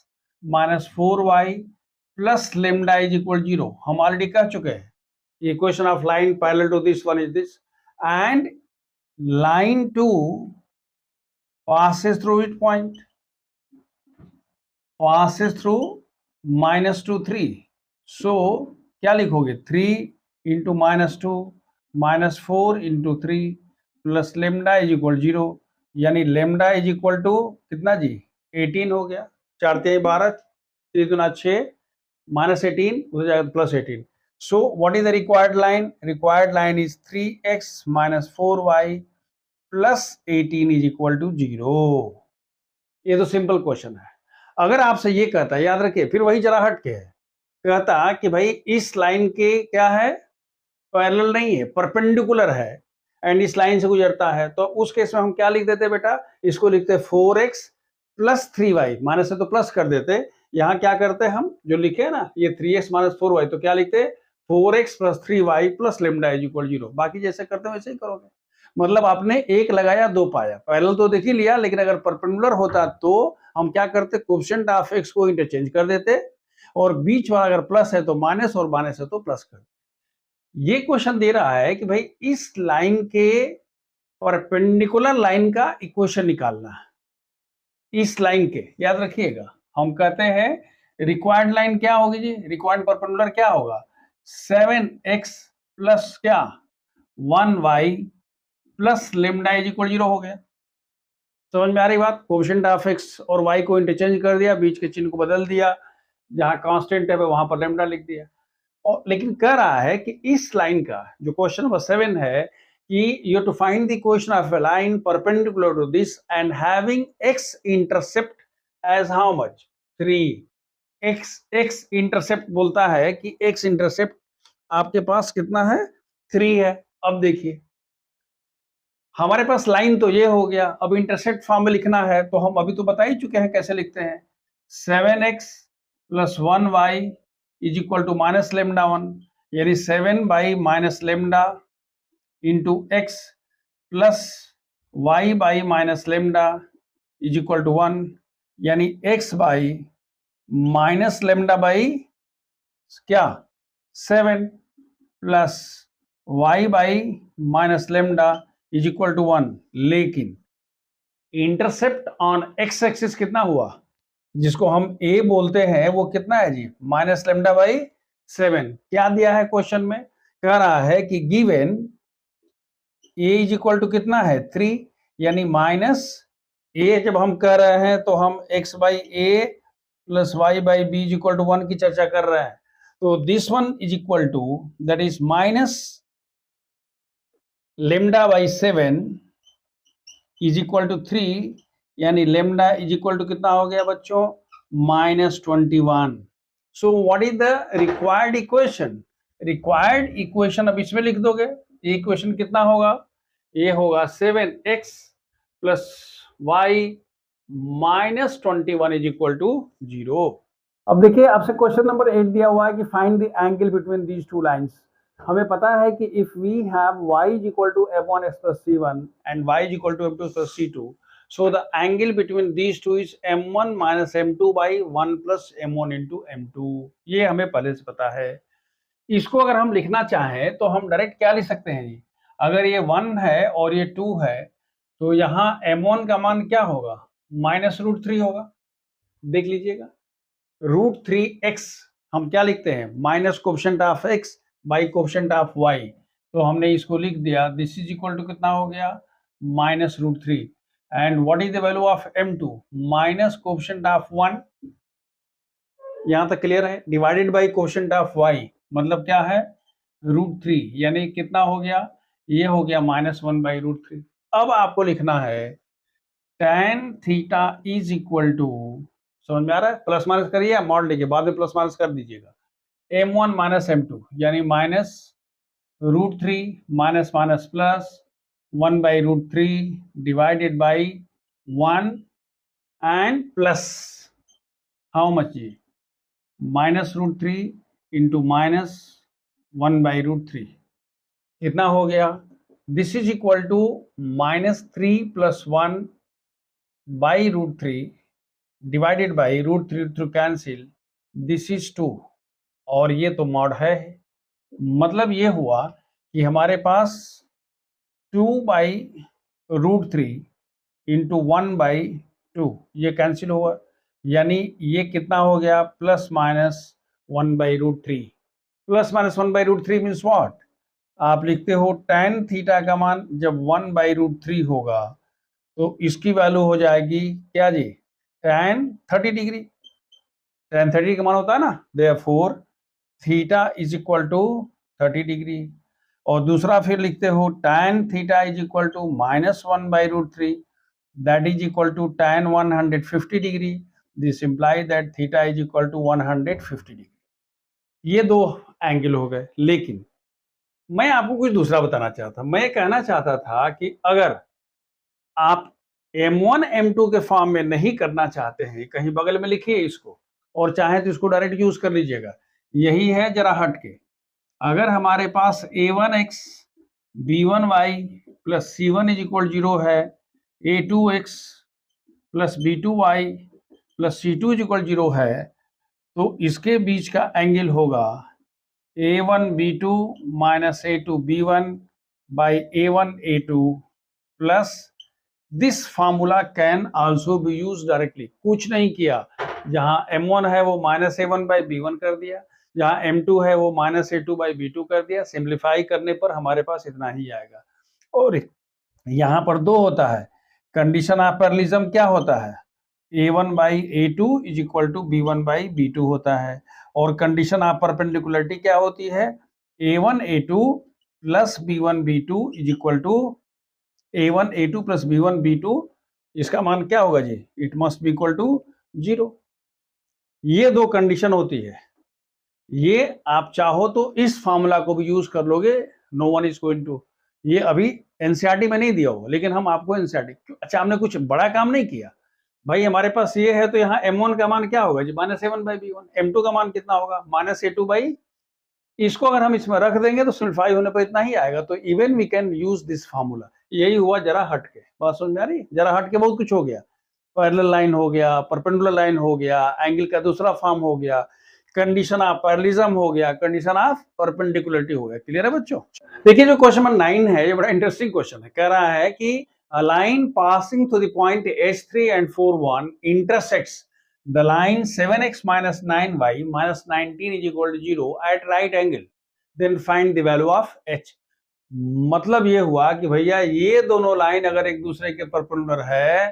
minus 4y plus lambda is equal 0 हम ऑलरेडी कह चुके हैं equation of line parallel to this one is this and line 2 passes through its point passes through minus 2 3 so क्या लिखोगे 3 into minus 2 minus 4 into 3 plus lambda is equal 0 यानी lambda is equal to कितना जी 18 हो गया 4 3 12 3 दूना 6 minus 18 उधर जाएगा plus 18 so what is the required line is 3x minus 4y plus 18 is equal to 0 ये तो सिंपल क्वेश्चन है अगर आपसे ये कहता है याद रखिए फिर वही जरा हट के है कहता कि भाई इस लाइन के क्या है पैरेलल नहीं है परपेंडिकुलर है एंड इस लाइन से गुजरता है तो उस केस में हम क्या लिख देते बेटा इसको लिखते 4x प्लस 3y माइनस से तो प्लस कर देते यहां क्या करते हम जो लिखे ना ये 3x माइनस 4y तो क्या लिखते 4x plus 3y plus lambda is equal 0 बाकी जैसे करते वैसे ही करोगे मतलब आपने एक लगाया दो पाया पैरेलल तो देख ही लिया लेकिन अगर परपेंडिकुलर होता तो हम क्या करते कोएफिशिएंट ऑफ x को इंटरचेंज कर देते और बीच वाला अगर प्लस है तो माइनस और माइनस है तो प्लस कर ये क्वेश्चन दे रहा है कि भाई इस लाइन के परपेंडिकुलर लाइन का इक्वेशन निकालना है इस लाइन के याद रखिएगा हम कहते हैं रिक्वायर्ड लाइन क्या होगी जी रिक्वायर्ड परपेंडिकुलर क्या होगा 7x प्लस क्या 1y plus lambda is equal 0 हो गया समझ में आ रही बात कोएफिशिएंट ऑफ x और y को इंटरचेंज कर दिया बीच के चिन्ह को बदल दिया जहां कांस्टेंट है वहां पर लेमडा लिख दिया और लेकिन कह रहा है कि इस लाइन का जो क्वेश्चन नंबर 7 है कि you have to find the equation of a line perpendicular to this and having x intercept as how much 3 x intercept बोलता है कि x इंटरसेप्ट आपके पास कितना है 3 है अब देखिए हमारे पास लाइन तो ये हो गया अब इंटरसेप्ट फॉर्म में लिखना है तो हम अभी तो बता ही चुके हैं कैसे लिखते हैं 7x plus 1y is equal to minus lambda 1 यानी 7 by minus lambda into x plus y by minus lambda is equal to 1 यानी x by minus lambda by क्या 7 plus y by minus lambda is equal to 1 लेकिन इंटरसेप्ट ऑन एक्स एक्सिस कितना हुआ जिसको हम a बोलते हैं वो कितना है जी माइनस लेमडा बाई 7 क्या दिया है क्वेश्चन में कह रहा है कि given a is equal to कितना है 3 यानी माइनस a जब हम कह रहे हैं तो हम x by a plus y by b is equal to 1 की चर्चा कर रहे हैं तो this one is equal to that is minus lambda by 7 is equal to 3 यानी लेमडा इज इक्वल टू कितना हो गया बच्चों -21 सो what is the required equation अब इसमें लिख दोगे ये इक्वेशन कितना होगा ये होगा 7x plus y minus 21 is equal to 0 अब देखिए आपसे क्वेश्चन नंबर 8 दिया हुआ है कि find the angle between these two lines हमें पता है कि if we have y is equal to m1x plus c1 and y is equal to m2 plus c2, so the angle between these two is m1 minus m2 by 1 plus m1 into m2. ये हमें पहले से पता है। इसको अगर हम लिखना चाहें तो हम डायरेक्ट क्या लिख सकते हैं जी? अगर ये 1 है और ये 2 है तो यहाँ m1 का मान क्या होगा? -√3 होगा। देख लीजिएगा, √3x हम क्या लिखते हैं? Minus coefficient of x by coefficient of y। तो हमने इसको लिख दिया, दिस इज इक्वल टू कितना हो गया? -√3। And what is the value of m2? Minus coefficient of 1, यहां तक क्लियर है, divided by coefficient of y, मतलब क्या है? √3, यानी कितना हो गया? ये हो गया -1 बाई √3। अब आपको लिखना है tan theta is equal to, समझ में आ रहा है? प्लस माइनस करिए, मॉड लीजिए, बाद में प्लस माइनस कर दीजिएगा। m1 माइनस m2 यानी -√3 minus minus plus 1 by √3 divided by 1 and plus how much जी? -√3 इंटू -1 बाई √3 कितना हो गया? This is equal to -3 plus 1 by √3 divided by √3 through cancel, this is 2, और ये तो मॉड है। मतलब ये हुआ कि हमारे पास 2 बाई √3 इंटू 1 बाई 2, ये कैंसिल हुआ, यानी ये कितना हो गया? Plus minus 1 by √3। Plus minus 1 by √3 means what? आप लिखते हो tan थीटा का मान जब 1 बाई √3 होगा तो इसकी वैल्यू हो जाएगी क्या जी? tan 30 degree. tan 30 का मान होता है ना, therefore theta is equal to 30 degree. और दूसरा फिर लिखते हो tan theta is equal to -1 by √3, that is equal to tan 150 degree. This imply that theta is equal to 150 degree. ये दो एंगल हो गए। लेकिन मैं आपको कुछ दूसरा बताना चाहता, मैं कहना चाहता था कि अगर आप m1 m2 के फॉर्म में नहीं करना चाहते हैं, कहीं बगल में लिखिए इसको, और चाहे तो इसको डायरेक्ट यूज कर लीजिएगा। यही है जरा हट के, अगर हमारे पास a1x b1y plus c1 is equal 0 है, a2x plus b2y plus c2 is equal 0 है, तो इसके बीच का एंगल होगा a1 b2 minus a2 b1 by a1 a2 plus this formula can also be use directly. कुछ नहीं किया, जहां m1 है वो -a1 बाई b1 कर दिया, जहां m2 है वो -a2 बाई b2 कर दिया। सिंप्लीफाई करने पर हमारे पास इतना ही आएगा। और यहाँ पर दो होता है, कंडीशन ऑफ पैरेललिज्म क्या होता है? a1 by a2 is equal to b1 by b2 होता है। और कंडीशन ऑफ परपेंडिकुलरिटी क्या होती है? a1 a2 plus b1 b2 is equal to a1 a2 plus b1 b2, इसका मान क्या होगा जी? It must be equal to 0। ये दो कंडीशन होती है। ये आप चाहो तो इस फॉर्मूला को भी यूज कर लोगे, no one is going to. ये अभी एनसीईआरटी में नहीं दिया होगा, लेकिन हम आपको एनसीईआरटी, अच्छा हमने कुछ बड़ा काम नहीं किया भाई। हमारे पास ये है तो यहाँ m1 का मान क्या होगा जी? -a1 by b1। m2 का मान कितना होगा? -a2 बाई, इसको अगर हम इसमें रख देंगे तो सिंप्लीफाई होने पर इतना ही आएगा। तो even we can use this formula. यही हुआ जरा हट के, बात समझ में आ रही? जरा हट के बहुत कुछ हो गया, पैरेलल लाइन हो गया, परपेंडिकुलर लाइन हो गया, एंगल का दूसरा फॉर्म हो गया, कंडीशन ऑफ पैरेललिज्म हो गया, कंडीशन ऑफ परपेंडिकुलरिटी हो गया। क्लियर है बच्चों? देखिए जो क्वेश्चन नंबर 9 है, ये बड़ा इंटरेस्टिंग क्वेश्चन है। कह रहा है कि a line passing through the point h3 and 4,1 intersects the line 7x minus 9y minus 19 is equal to 0 at right angle, then find the value of h। मतलब ये हुआ कि भैया ये दोनों लाइन अगर एक दूसरे के परपेंडिकुलर है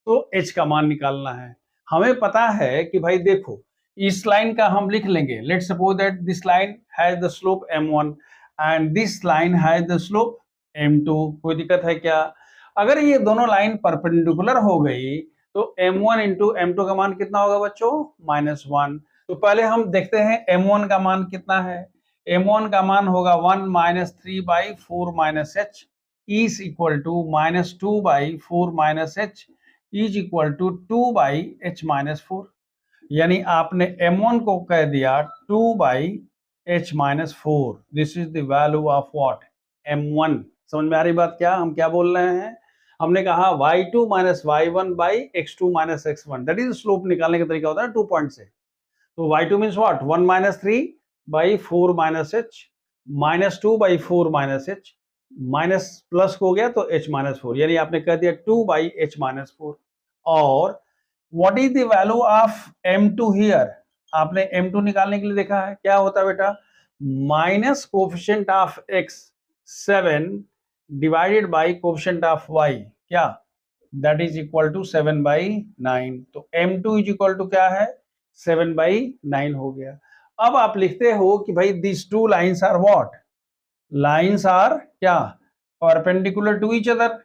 तो h का मान निकालना है। हमें पता है कि भाई देखो, इस लाइन का हम लिख लेंगे, let's suppose that this line has the slope m1 and this line has the slope m2। कोई दिक्कत है क्या? अगर ये दोनों लाइन परपेंडिकुलर हो गई तो m1 इंटू m2 का मान कितना होगा बच्चों? -1। तो पहले हम देखते हैं m1 का मान कितना है। m1 का मान होगा 1 minus 3 by 4 minus h is equal to -2 by 4 minus h is equal to 2 by h minus 4। यानी आपने m1 को कह दिया 2 by h minus 4. This is the value of what, m1. समझ में आ रही बात? क्या हम क्या बोल रहे हैं? हमने कहा y2 minus y1 by x2 minus x1. That is slope निकालने का तरीका होता है 2 पॉइंट से. तो y2 means what, 1 minus 3 by 4 minus h minus 2 by 4 minus h minus plus हो गया तो h माइनस 4, यानी आपने कह दिया 2 बाई h माइनस 4. और what is the value of m2 here? आपने m2 निकालने के लिए देखा है क्या होता है बेटा, minus coefficient of x 7 divided by coefficient of y, क्या, that is equal to 7 by 9. तो m2 इज इक्वल टू क्या है, 7 बाई 9 हो गया. अब आप लिखते हो कि भाई this two lines are what, lines are क्या, परपेंडिकुलर टू ईच अदर.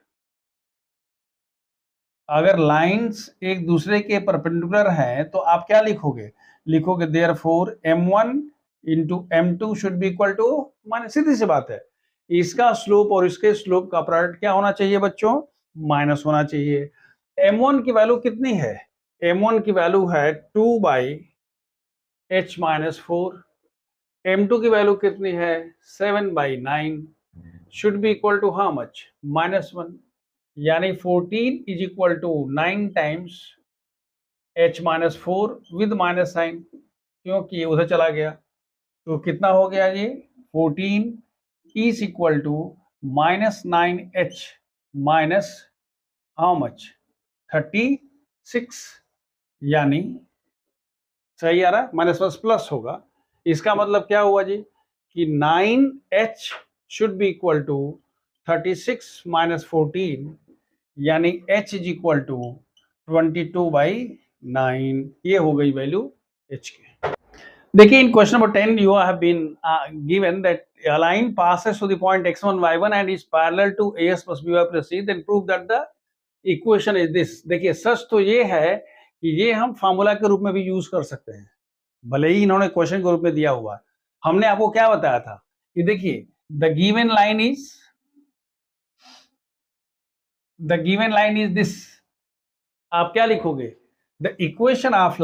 अगर लाइंस एक दूसरे के परपेंडिकुलर हैं तो आप क्या लिखोगे, लिखोगे therefore m1 into m2 should be equal to, minus, सीधी सी बात है, इसका स्लोप और इसके स्लोप का प्रोडक्ट क्या होना चाहिए बच्चों, माइनस होना चाहिए. m1 की वैल्यू कितनी है, m1 की वैल्यू है 2 बाई h माइनस 4. m2 की वैल्यू कितनी है, 7 by 9, should be equal to how much, minus 1. यानी 14 is equal to 9 times h minus 4 with minus sign, क्योंकि ये उधर चला गया. तो कितना हो गया ये, 14 is equal to minus 9h minus how much, 36. यानी सही आ रहा है, माइनस प्लस प्लस होगा. इसका मतलब क्या हुआ जी कि 9h should be equal to 36 minus 14, यानी h is equal to 22 by 9. ये हो गई वैल्यू h की. देखिए in question number 10 you have been given that a line passes to the point x1 y1 and is parallel to as plus by plus c, then prove that the equation is this. देखिए सच तो ये है कि ये हम फार्मूला के रूप में भी यूज कर सकते हैं, भले ही इन्होंने क्वेश्चन के रूप में दिया हुआ. हमने आपको क्या बताया था कि देखिए the given line is this. आप क्या लिखोगे, the equation of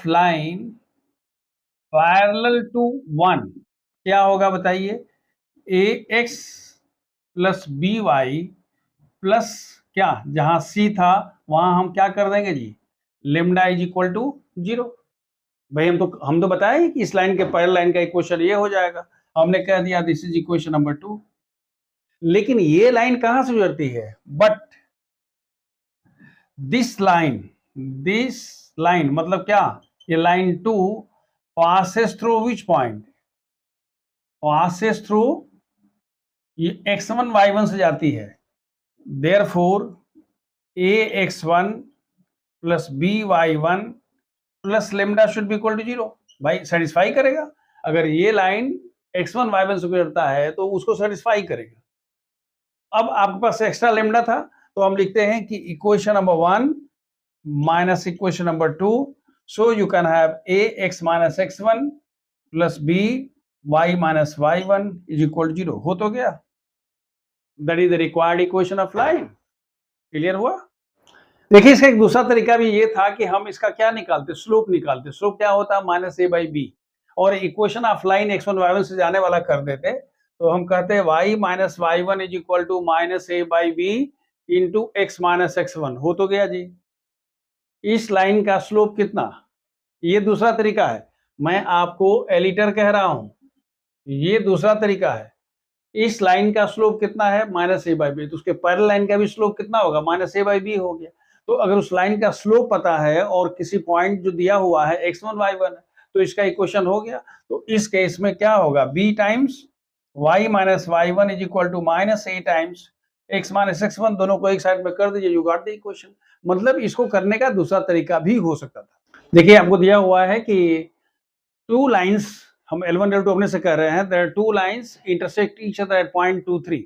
line parallel to 1 क्या होगा बताइए, ax प्लस by प्लस क्या, जहां c था वहां हम क्या कर देंगे जी, लेमडा इज इक्वल टू 0. भाई हम तो बताए कि इस लाइन के पैरेलल लाइन का इक्वेशन ये हो जाएगा. हमने कह दिया दिस इज इक्वेशन नंबर 2. लेकिन ये लाइन कहां से गुजरती है, बट दिस लाइन मतलब क्या, ये line 2 passes through which point, passes through ये x1 y1 से जाती है. therefore ax1 plus by1 plus lambda should be equal to 0. भाई सेटिस्फाई करेगा, अगर ये लाइन x1 y1 से गुजरता है तो उसको सेटिस्फाई करेगा. अब आपके पास एक्स्ट्रा लेमडा था तो हम लिखते हैं कि equation number 1 minus equation number 2. So you can have ax minus x1 plus b y minus y1 is equal to 0. हो तो गया, that is the required equation of line. Clear हुआ? देखिए इसका एक दूसरा तरीका भी ये था कि हम इसका क्या निकालते, स्लोप निकालते. स्लोप क्या होता है, माइनस a बाई बी, और equation of line x1 y1 से जाने वाला कर देते तो हम कहते हैं y minus y1 is equal to minus a by B into x minus x1. हो तो गया जी. इस लाइन का स्लोप कितना, ये दूसरा तरीका है, मैं आपको एलिटर कह रहा हूं, ये दूसरा तरीका है. इस लाइन का स्लोप कितना है, माइनस ए बाई बी, तो उसके पैरेलल लाइन का भी स्लोप कितना होगा, माइनस ए बाई बी हो गया. तो अगर उस लाइन का स्लोप पता है और किसी पॉइंट जो दिया हुआ है x1 y1 तो इसका इक्वेशन हो गया. तो इस केस में क्या होगा, b times y minus y1 is equal to minus a times x minus x1, दोनों को एक साइड में कर दीजिए, यू गॉट द इक्वेशन. मतलब इसको करने का दूसरा तरीका भी हो सकता था. देखिए आपको दिया हुआ है कि टू लाइंस, हम L1 L2 अपने से कर रहे हैं, there are two lines intersect each other at point 2 3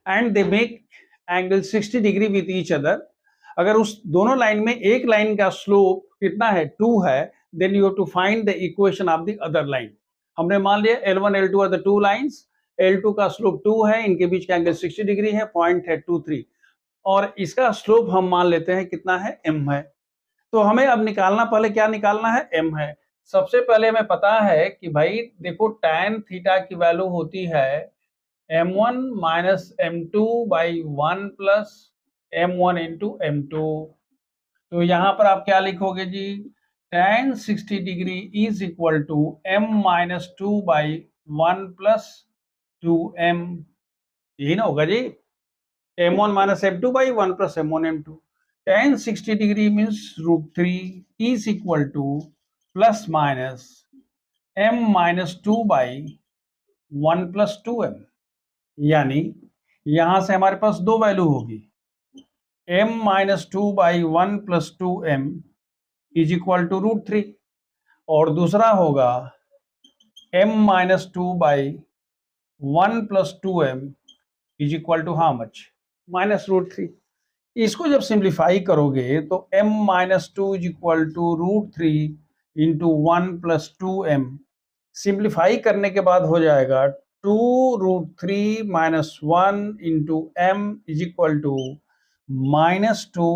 and they make angle 60 degree with each other. अगर उस दोनों लाइन में एक लाइन का स्लोप कितना है, 2 है, then you have to find the equation of the other line. हमने मान लिया L1 L2 are the two lines, L2 का स्लोप 2 है, इनके बीच का एंगल 60 डिग्री है, पॉइंट है 2 3, और इसका स्लोप हम मान लेते हैं कितना है, m है. तो हमें अब निकालना, पहले क्या निकालना है, m है. सबसे पहले हमें पता है कि भाई देखो tan थीटा की वैल्यू होती है m1 minus m2 by 1 plus m1 into m2। तो यहां पर आप क्या लिखोगे जी, tan 60 degree is equal to m minus 2 by 1 plus 2m। यही ना होगा जी, m1 minus m2 by 1 plus m1 m2। tan 60 degree means √3 is equal to plus minus m minus 2 by 1 plus 2m। यानी यहां से हमारे पास दो वैल्यू होगी, m minus 2 by 1 plus 2m is equal to √3, और दूसरा होगा m minus 2 by 1 plus 2m is equal to how much, -√3। इसको जब सिंप्लीफाई करोगे तो m minus 2 is equal to √3 into 1 plus 2m, simplify करने के बाद हो जाएगा 2√3 minus 1 into m is equal to -2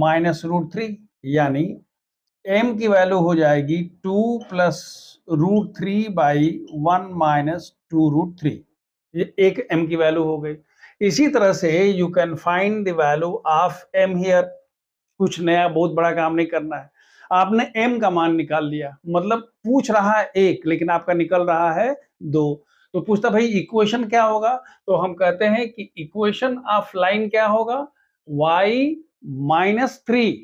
minus √3। यानी m की वैल्यू हो जाएगी 2 प्लस √3 बाई 1 माइनस 2√3। ये एक m की वैल्यू हो गई। इसी तरह से you can find the value of m here. कुछ नया बहुत बड़ा काम नहीं करना है, आपने m का मान निकाल लिया, मतलब पूछ रहा है एक लेकिन आपका निकल रहा है दो। तो पूछता भाई इक्वेशन क्या होगा, तो हम कहते हैं कि इक्वेशन ऑफ लाइन क्या होगा, y minus 3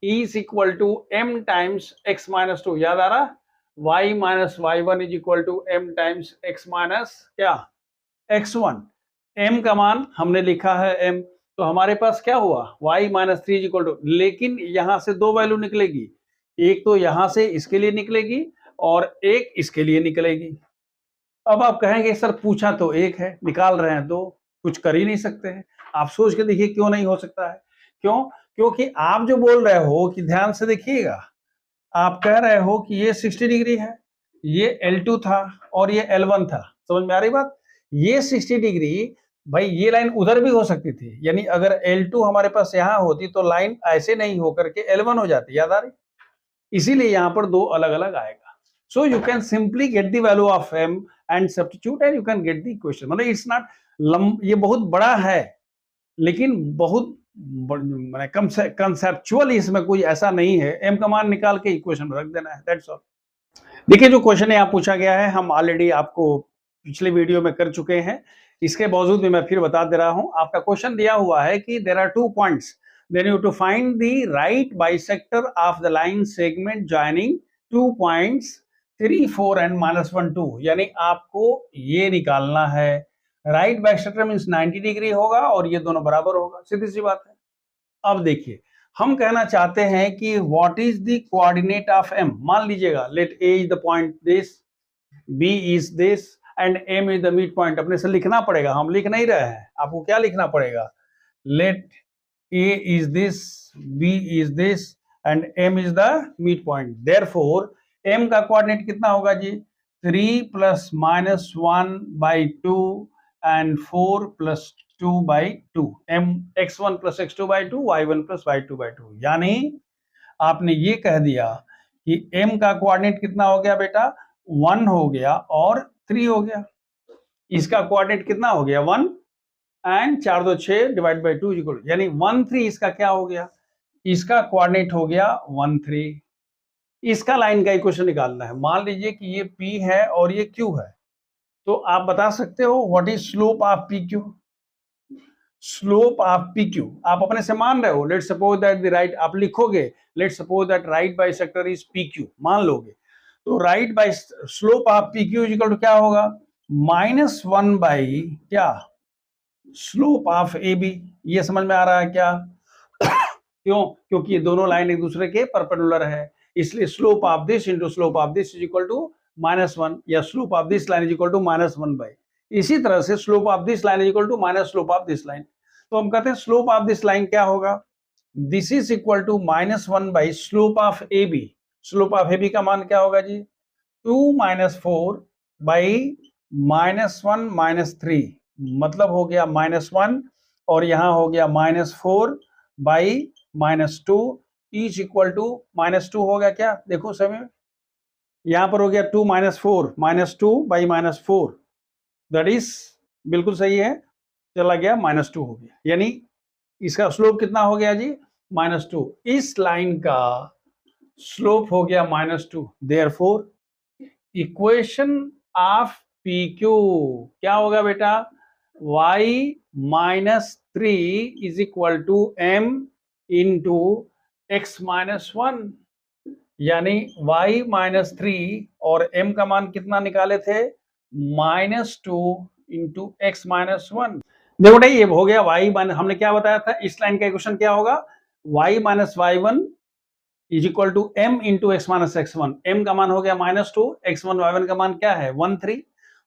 is equal to m times x minus 2। याद आ रहा, y minus y1 is equal to m times x minus क्या x1। m का मान हमने लिखा है m, तो हमारे पास क्या हुआ y minus 3 is equal to, लेकिन यहां से दो वैल्यू निकलेगी, एक तो यहां से इसके लिए निकलेगी और एक इसके लिए निकलेगी। अब आप कहेंगे सर पूछा तो एक है, निकाल रहे हैं दो, कुछ कर ही नहीं सकते हैं। आप सोच के देखिए क्यों नहीं हो सकता है, क्यों, क्योंकि आप जो बोल रहे हो कि ध्यान से देखिएगा, आप कह रहे हो कि ये 60 डिग्री है, ये L2 था और ये L1 था। समझ में आ रही बात, ये 60 डिग्री, भाई ये लाइन उधर भी हो सकती थी, यानी अगर L2 हमारे पास यहां होती तो लाइन ऐसे नहीं होकर के L1 हो जाती, याद आ रही, इसीलिए यहां पर दो अलग अलग आएगा। So you can simply get the value of m and substitute and you can get the equation. मतलब इट्स नॉट, ये बहुत बड़ा है लेकिन बहुत कंसेप्चुअल इसमें कोई ऐसा नहीं है, m का मान निकाल के इक्वेशन में रख देना है, दैट्स ऑल। देखिए जो क्वेश्चन यहाँ पूछा गया है हम ऑलरेडी आपको पिछले वीडियो में कर चुके हैं, इसके बावजूद भी मैं फिर बता दे रहा हूं। आपका क्वेश्चन दिया हुआ है कि there are 2 points, then you to find the right bisector of the line segment joining 2 points 3 4 and -1 2। यानी आपको ये निकालना है, राइट बाइसेक्टर मींस 90 डिग्री होगा और ये दोनों बराबर होगा, सीधी सी बात है। अब देखिए हम कहना चाहते हैं कि what is the coordinate of m। मान लीजिएगा let a is the point this, b is this and m is the mid point. अपने से लिखना पड़ेगा, हम लिख नहीं रहे हैं, आपको क्या लिखना पड़ेगा, let a is this, b is this and m is the mid point. Therefore m का कोऑर्डिनेट कितना होगा जी, 3 plus -1 by 2 and 4 plus 2 by 2, m x1 plus x2 by 2, y1 plus y2 by 2। यानी आपने ये कह दिया कि m का कोऑर्डिनेट कितना हो गया बेटा, 1 हो गया और 3 हो गया। इसका कोऑर्डिनेट कितना हो गया 1 एंड 4 2 6 डिवाइड बाई 2 इक्वल, यानी 1 3 इसका क्या हो गया, इसका कोऑर्डिनेट हो गया 1 3। इसका लाइन का इक्वेशन निकालना है। मान लीजिए कि ये p है और ये q है, तो आप बता सकते हो what is slope of P Q. Slope of P Q आप अपने से मान रहे हो, let suppose that the right, आप लिखोगे let suppose that right bisector is P Q, मान लोगे तो right by slope of P Q equal to क्या होगा, -1 बाई क्या स्लोप ऑफ ए बी। ये समझ में आ रहा है क्या क्यों, क्योंकि ये दोनों लाइन एक दूसरे के परपेंडिकुलर है, इसलिए slope of this into slope of this is equal to -1, या slope of this line is equal to -1 by, इसी तरह से slope of this line is equal to minus slope of this line. तो हम कहते हैं स्लोप ऑफ दिस लाइन क्या होगा, this is equal to -1 by slope of A B. Slope of A B का मान क्या होगा जी, 2 - 4 बाई -1 -3, मतलब हो गया -1 और यहां हो गया -4 बाई -2 इज इक्वल टू -2 हो गया क्या, देखो समय यहां पर हो गया 2 माइनस 4, -2/-4, दैट इज बिल्कुल सही है, चला गया -2 हो गया, यानी इसका स्लोप कितना हो गया जी, -2। इस लाइन का स्लोप हो गया -2, therefore equation of P Q क्या होगा बेटा, y -3 is equal to m into x -1, यानी y -3 और m का मान कितना निकाले थे, -2 इंटू x -1। देखो बेटा ये हो गया y माइनस, हमने क्या बताया था, इस लाइन का इक्वेशन क्या होगा, y -y1 is equal to m into x minus x1। m का मान हो गया -2, x1 y1 का मान क्या है 1 3।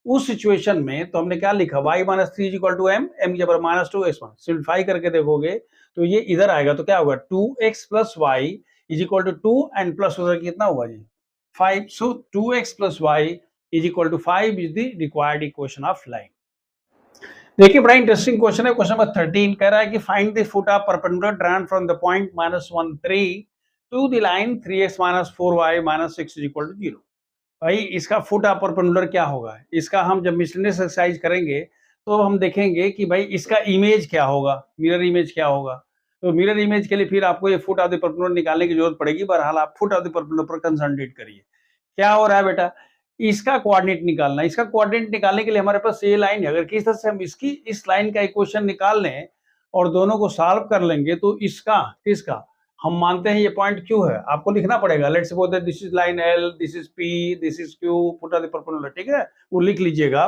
उस सिचुएशन में तो हमने क्या लिखा, y -3 is equal to m, m के बराबर -2 x1। सिंप्लीफाई करके देखोगे तो ये इधर आएगा तो क्या होगा, 2x plus y is equal to 2 and plus उधर कितना हुआ जी 5। So 2x plus y is equal to 5 is the required equation of line. देखिए बड़ा इंटरेस्टिंग क्वेश्चन है, क्वेश्चन नंबर 13 कह रहा है कि find the foot of perpendicular drawn from the point -1 3 to the line 3x - 4y - 6 is equal to 0। भाई इसका फुट ऑफ परपेंडिकुलर क्या होगा, इसका हम जब मिसलेनियस एक्सरसाइज करेंगे तो हम देखेंगे कि भाई इसका इमेज क्या होगा, मिरर इमेज क्या होगा। तो मिरर इमेज के लिए फिर आपको ये फुट ऑफ द परपेंडिकुलर निकालने की जरूरत पड़ेगी। बहरहाल आप फुट ऑफ द परपेंडिकुलर पर कंसंट्रेट करिए। क्या हो रहा है बेटा, इसका कोऑर्डिनेट निकालना। इसका कोऑर्डिनेट निकालने के लिए हमारे पास ये लाइन है, अगर किस तरह से हम इसकी इस लाइन का इक्वेशन निकाल लें और दोनों को सॉल्व कर लेंगे तो इसका हम मानते हैं ये पॉइंट क्यू है, आपको लिखना पड़ेगा। Let's suppose that this is line L, this is P, this is Q, put off the perpendicular, ठीक है, वो लिख लीजिएगा।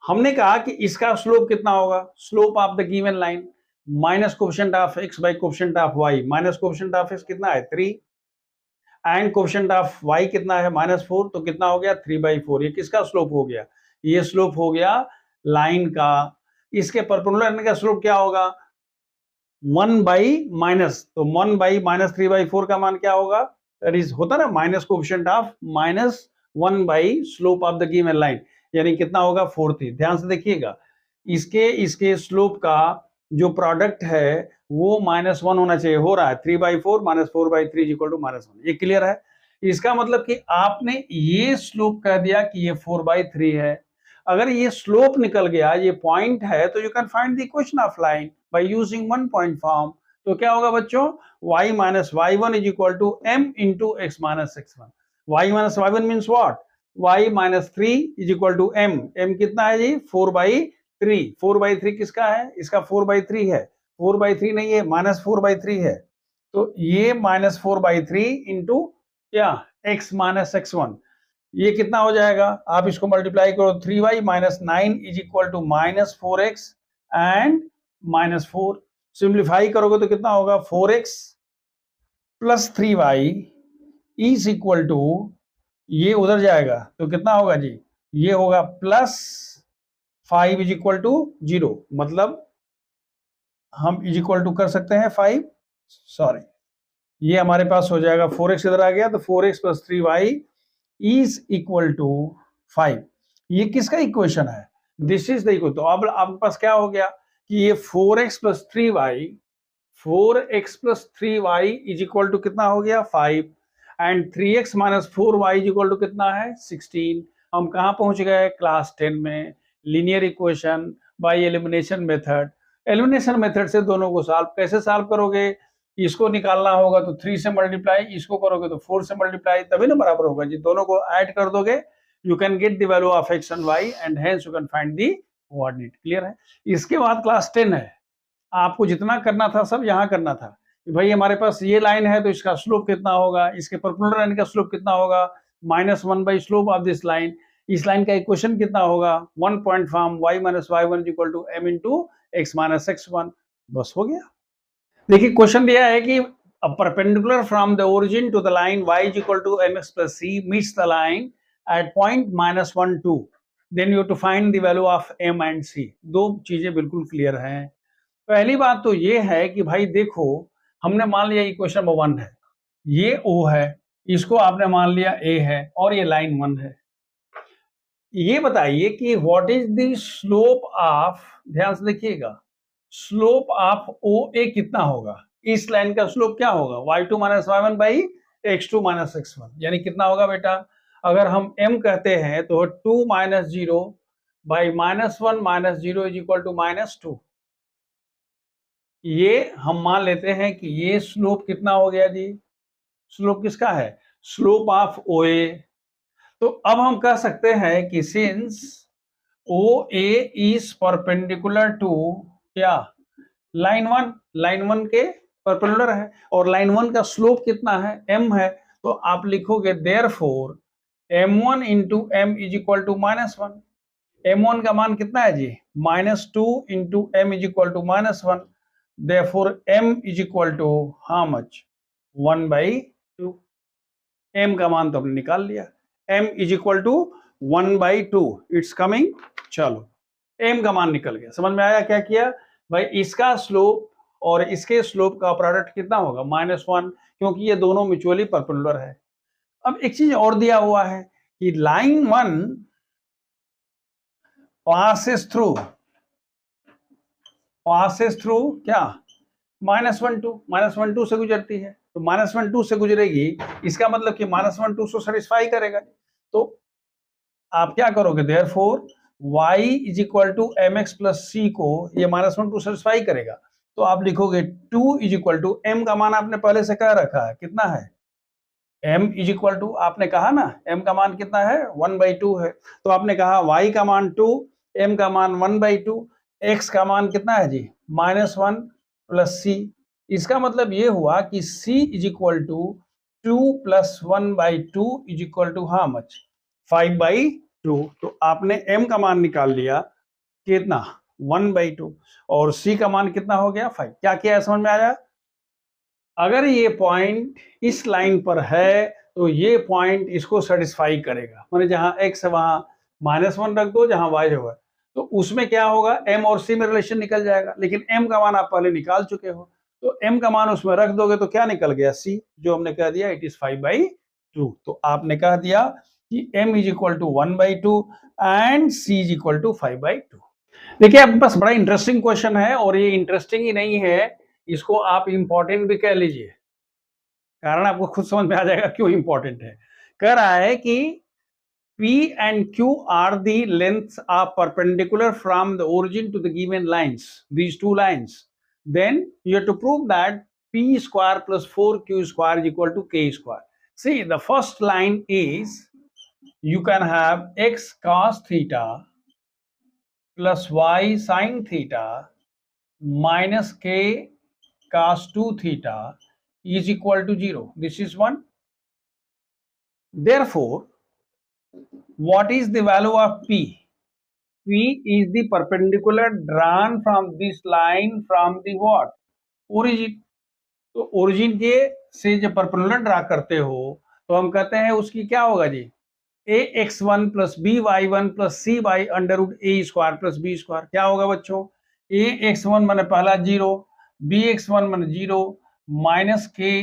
हमने कहा कि इसका स्लोप कितना होगा, slope of the given line minus coefficient of x by coefficient of y, minus coefficient of x कितना है 3 एंड कोएफिशिएंट ऑफ y कितना है -4, तो कितना हो गया 3/4। ये किसका स्लोप हो गया, ये स्लोप हो गया लाइन का। इसके परपेंडिकुलर लाइन का स्लोप क्या होगा 1 बाई माइनस, तो 1 बाई -3/4 का मान क्या होगा, दैट इज होता ना minus coefficient of -1 by slope of the given line, यानी कितना होगा 4 ध्यान से देखिएगा, इसके स्लोप का जो प्रोडक्ट है वो -1 होना चाहिए, हो रहा है 3/4 -4/3 इज इक्वल टू -1। ये क्लियर है। इसका मतलब कि आपने ये स्लोप कह दिया कि ये 4/3 है। अगर ये स्लोप निकल गया, ये पॉइंट है, तो you can find the equation of line by using one point form. तो क्या होगा बच्चों, y - y1 is equal to m into x - x1। y - y1 means what, y -3 is equal to m, m कितना है जी 4/3। 4/3 किसका है, इसका 4/3 है, 4/3 नहीं है -4/3 है। तो ये -4/3 इंटू क्या x - x1, ये कितना हो जाएगा, आप इसको मल्टीप्लाई करो 3y - 9 is equal to -4x and -4। Simplify करोगे तो कितना होगा 4x plus 3y is equal to, ये उधर जाएगा तो कितना होगा जी, ये होगा +5 इज इक्वल टू 0। मतलब हम इज इक्वल टू कर सकते हैं 5, सॉरी ये हमारे पास हो जाएगा 4x इधर आ गया, तो 4x plus 3y is equal to 5। ये किसका इक्वेशन है, दिस इज द इक्वेशन। तो अब आपके पास क्या हो गया कि ये 4x plus 3y is equal to कितना हो गया 5 and 3x minus 4y is equal to कितना है 16। हम कहाँ पहुंच गए, क्लास 10 में, linear equation by elimination method. Elimination method से दोनों को सॉल्व, कैसे सॉल्व करोगे, इसको निकालना होगा तो 3 से मल्टीप्लाई, इसको करोगे तो 4 से मल्टीप्लाई, तभी ना बराबर होगा जी। दोनों को ऐड कर दोगे, you can get the value of x and y and hence you can find the coordinate. Clear है। इसके बाद क्लास 10 है, आपको जितना करना था सब यहाँ करना था कि भाई हमारे पास ये लाइन है तो इसका स्लोप कितना होगा, इसके परपेंडिकुलर लाइन का स्लोप कितना होगा, -1 by slope of this line. इस लाइन का इक्वेशन कितना होगा, one point form y - y1 equal to m into x - x1। बस हो गया। देखिए क्वेश्चन दिया है कि a perpendicular from the origin to the line y is equal to mx plus c meets the line at point -1 2, then you have to find the value of m and c। दो चीजें बिल्कुल क्लियर हैं। पहली बात तो ये है कि भाई देखो, हमने मान लिया इक्वेशन नंबर 1 है, ये O है, इसको आपने मान लिया A है और ये लाइन 1 है। ये बताइए कि what is the slope of, ध्यान से देखिएगा, स्लोप ऑफ OA कितना होगा, इस लाइन का स्लोप क्या होगा y2 - y1 by x2 - x1, यानी कितना होगा बेटा अगर हम m कहते हैं तो 2 minus 0 by -1 minus 0 is equal to -2। ये हम मान लेते हैं कि ये स्लोप कितना हो गया जी, स्लोप किसका है, स्लोप ऑफ OA। तो अब हम कह सकते हैं कि since OA is perpendicular to क्या, लाइन वन के परपेंडिकुलर है, और लाइन वन का स्लोप कितना है, m है। तो आप लिखोगे therefore m1 into m is equal to -1। m1 का मान कितना है जी, -2 into m is equal to -1। Therefore m is equal to how much, 1/2। m का मान तो हमने निकाल लिया, m is equal to 1/2 it's coming. चलो m का मान निकल गया, समझ में आया क्या किया भाई, इसका स्लोप और इसके स्लोप का प्रोडक्ट कितना होगा, -1, क्योंकि ये दोनों म्यूचुअली परपेंडिकुलर है। अब एक चीज और दिया हुआ है कि लाइन 1 passes through क्या, -1 2 से गुजरती है, तो -1 2 से गुजरेगी, इसका मतलब कि -1 2 को सेटिस्फाई करेगा। तो आप क्या करोगे, therefore y is equal to mx plus c को ये -1 2 सेटिस्फाई करेगा। तो आप लिखोगे 2 इज इक्वल टू m का मान आपने पहले से कह रखा है कितना है, m इज इक्वल टू, आपने कहा ना m का मान कितना है 1/2 है, तो आपने कहा y का मान 2, m का मान 1/2, x का मान कितना है जी -1 प्लस c। इसका मतलब ये हुआ कि c is equal to 2 plus 1/2 is equal to how much, 5/2। तो आपने m का मान निकाल लिया कितना 1/2, और c का मान कितना हो गया 5। क्या किया समझ में आया, अगर ये पॉइंट इस लाइन पर है तो ये पॉइंट इसको सेटिस्फाई करेगा, माने जहां x है वहां -1 रख दो, जहां y होगा तो उसमें क्या होगा, m और c में रिलेशन निकल जाएगा। लेकिन m का मान आप पहले निकाल चुके हो, तो m का मान उसमें रख दोगे तो क्या निकल गया c, जो हमने कह दिया इट इज 5/2। तो आपने कह दिया कि m is equal to 1/2 and c is equal to 5/2। देखिए आपके पास बड़ा इंटरेस्टिंग क्वेश्चन है, और ये इंटरेस्टिंग ही नहीं है, इसको आप इंपॉर्टेंट भी कह लीजिए, कारण आपको खुद समझ में आ जाएगा क्यों इंपॉर्टेंट है। कह रहा है कि P and Q are the lengths are perpendicular from the origin to the given lines, these two lines. Then you have to prove that P square plus 4Q square is equal to K square. See, the first line is you can have x cos theta plus y sin theta minus K cos 2 theta is equal to 0. This is one. Therefore, what is the value of P? P is the perpendicular drawn from this line from the what? Origin. तो origin के से जब परपेंडिकुलर ड्रा करते हो तो हम कहते हैं उसकी क्या होगा जी, ax1 plus by1 plus C by under root A square plus B square. क्या होगा बच्चों, ax1 मैंने पहला 0, bx1 मैंने 0 minus K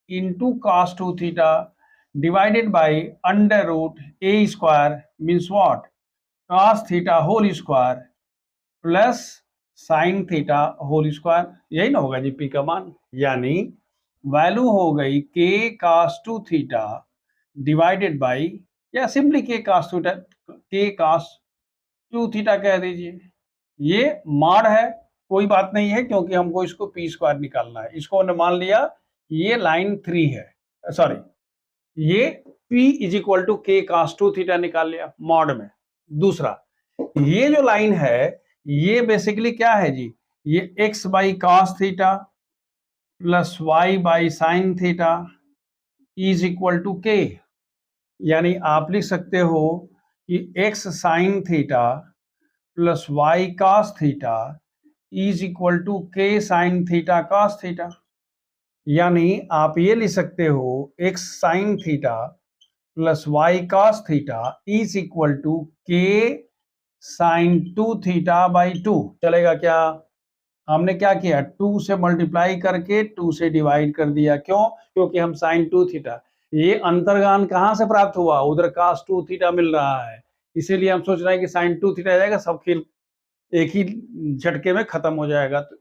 into cos 2 theta divided by under root A square means what, cos theta whole square plus sine theta whole square. यही ना होगा जी पी का मान, यानी वैल्यू हो गई k cos 2 theta divided by, या सिंपली k cos 2 थीटा कह दीजिए। ये मॉड है, कोई बात नहीं है, क्योंकि हमको इसको पी स्क्वायर निकालना है। इसको हमने मान लिया ये लाइन 3 है, सॉरी ये P is equal to K cos 2 theta निकाल लिया मॉड में। दूसरा, ये जो लाइन है ये बेसिकली क्या है जी, ये x by cos theta plus y by sine theta is equal to k, यानी आप लिख सकते हो कि x sine theta plus y cos theta is equal to k sine theta cos theta. यानी आप ये लिख सकते हो x sine theta plus y cos theta is equal to K sine 2 theta by 2। चलेगा क्या, हमने क्या किया 2 से मल्टीप्लाई करके 2 से डिवाइड कर दिया, क्यों, क्योंकि हम साइन 2 थीटा, ये अंतर्गान कहां से प्राप्त हुआ, उधर कॉस 2 थीटा मिल रहा है, इसीलिए हम सोच रहे हैं कि साइन 2 थीटा जाएगा, सब खेल एक ही झटके में खत्म हो जाएगा। तो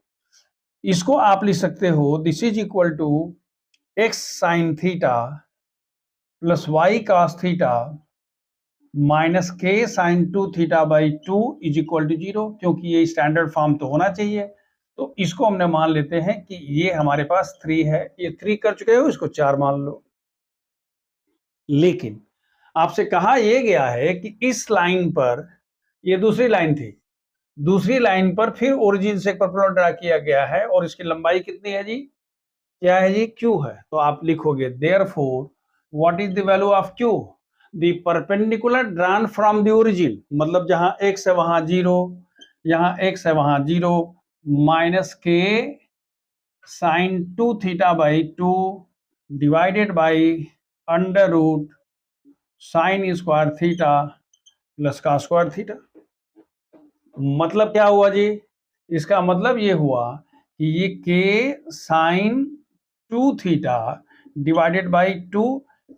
इसको आप लिख सकते हो this is equal to x sine theta plus y cos theta minus के sine 2 theta by 2 is equal to 0, क्योंकि ये स्टैंडर्ड फॉर्म तो होना चाहिए। तो इसको हमने मान लेते हैं कि ये हमारे पास 3 है, ये 3 कर चुके हो, इसको 4 मान लो। लेकिन आपसे कहा यह गया है कि इस लाइन पर, ये दूसरी लाइन थी, दूसरी लाइन पर फिर ओरिजिन से एक परपेंडिकुलर ड्रा किया गया है और इसकी लंबाई कितनी है जी? क्या है जी? Q है। तो आप लिखोगे therefore what is the value of Q? The perpendicular drawn from the origin, मतलब जहां x है वहां 0, यहां x है वहां 0, माइनस के sine 2 theta by 2 divided by under root sine square theta plus cos square theta. मतलब क्या हुआ जी? इसका मतलब ये हुआ कि ये K sine 2 theta divided by 2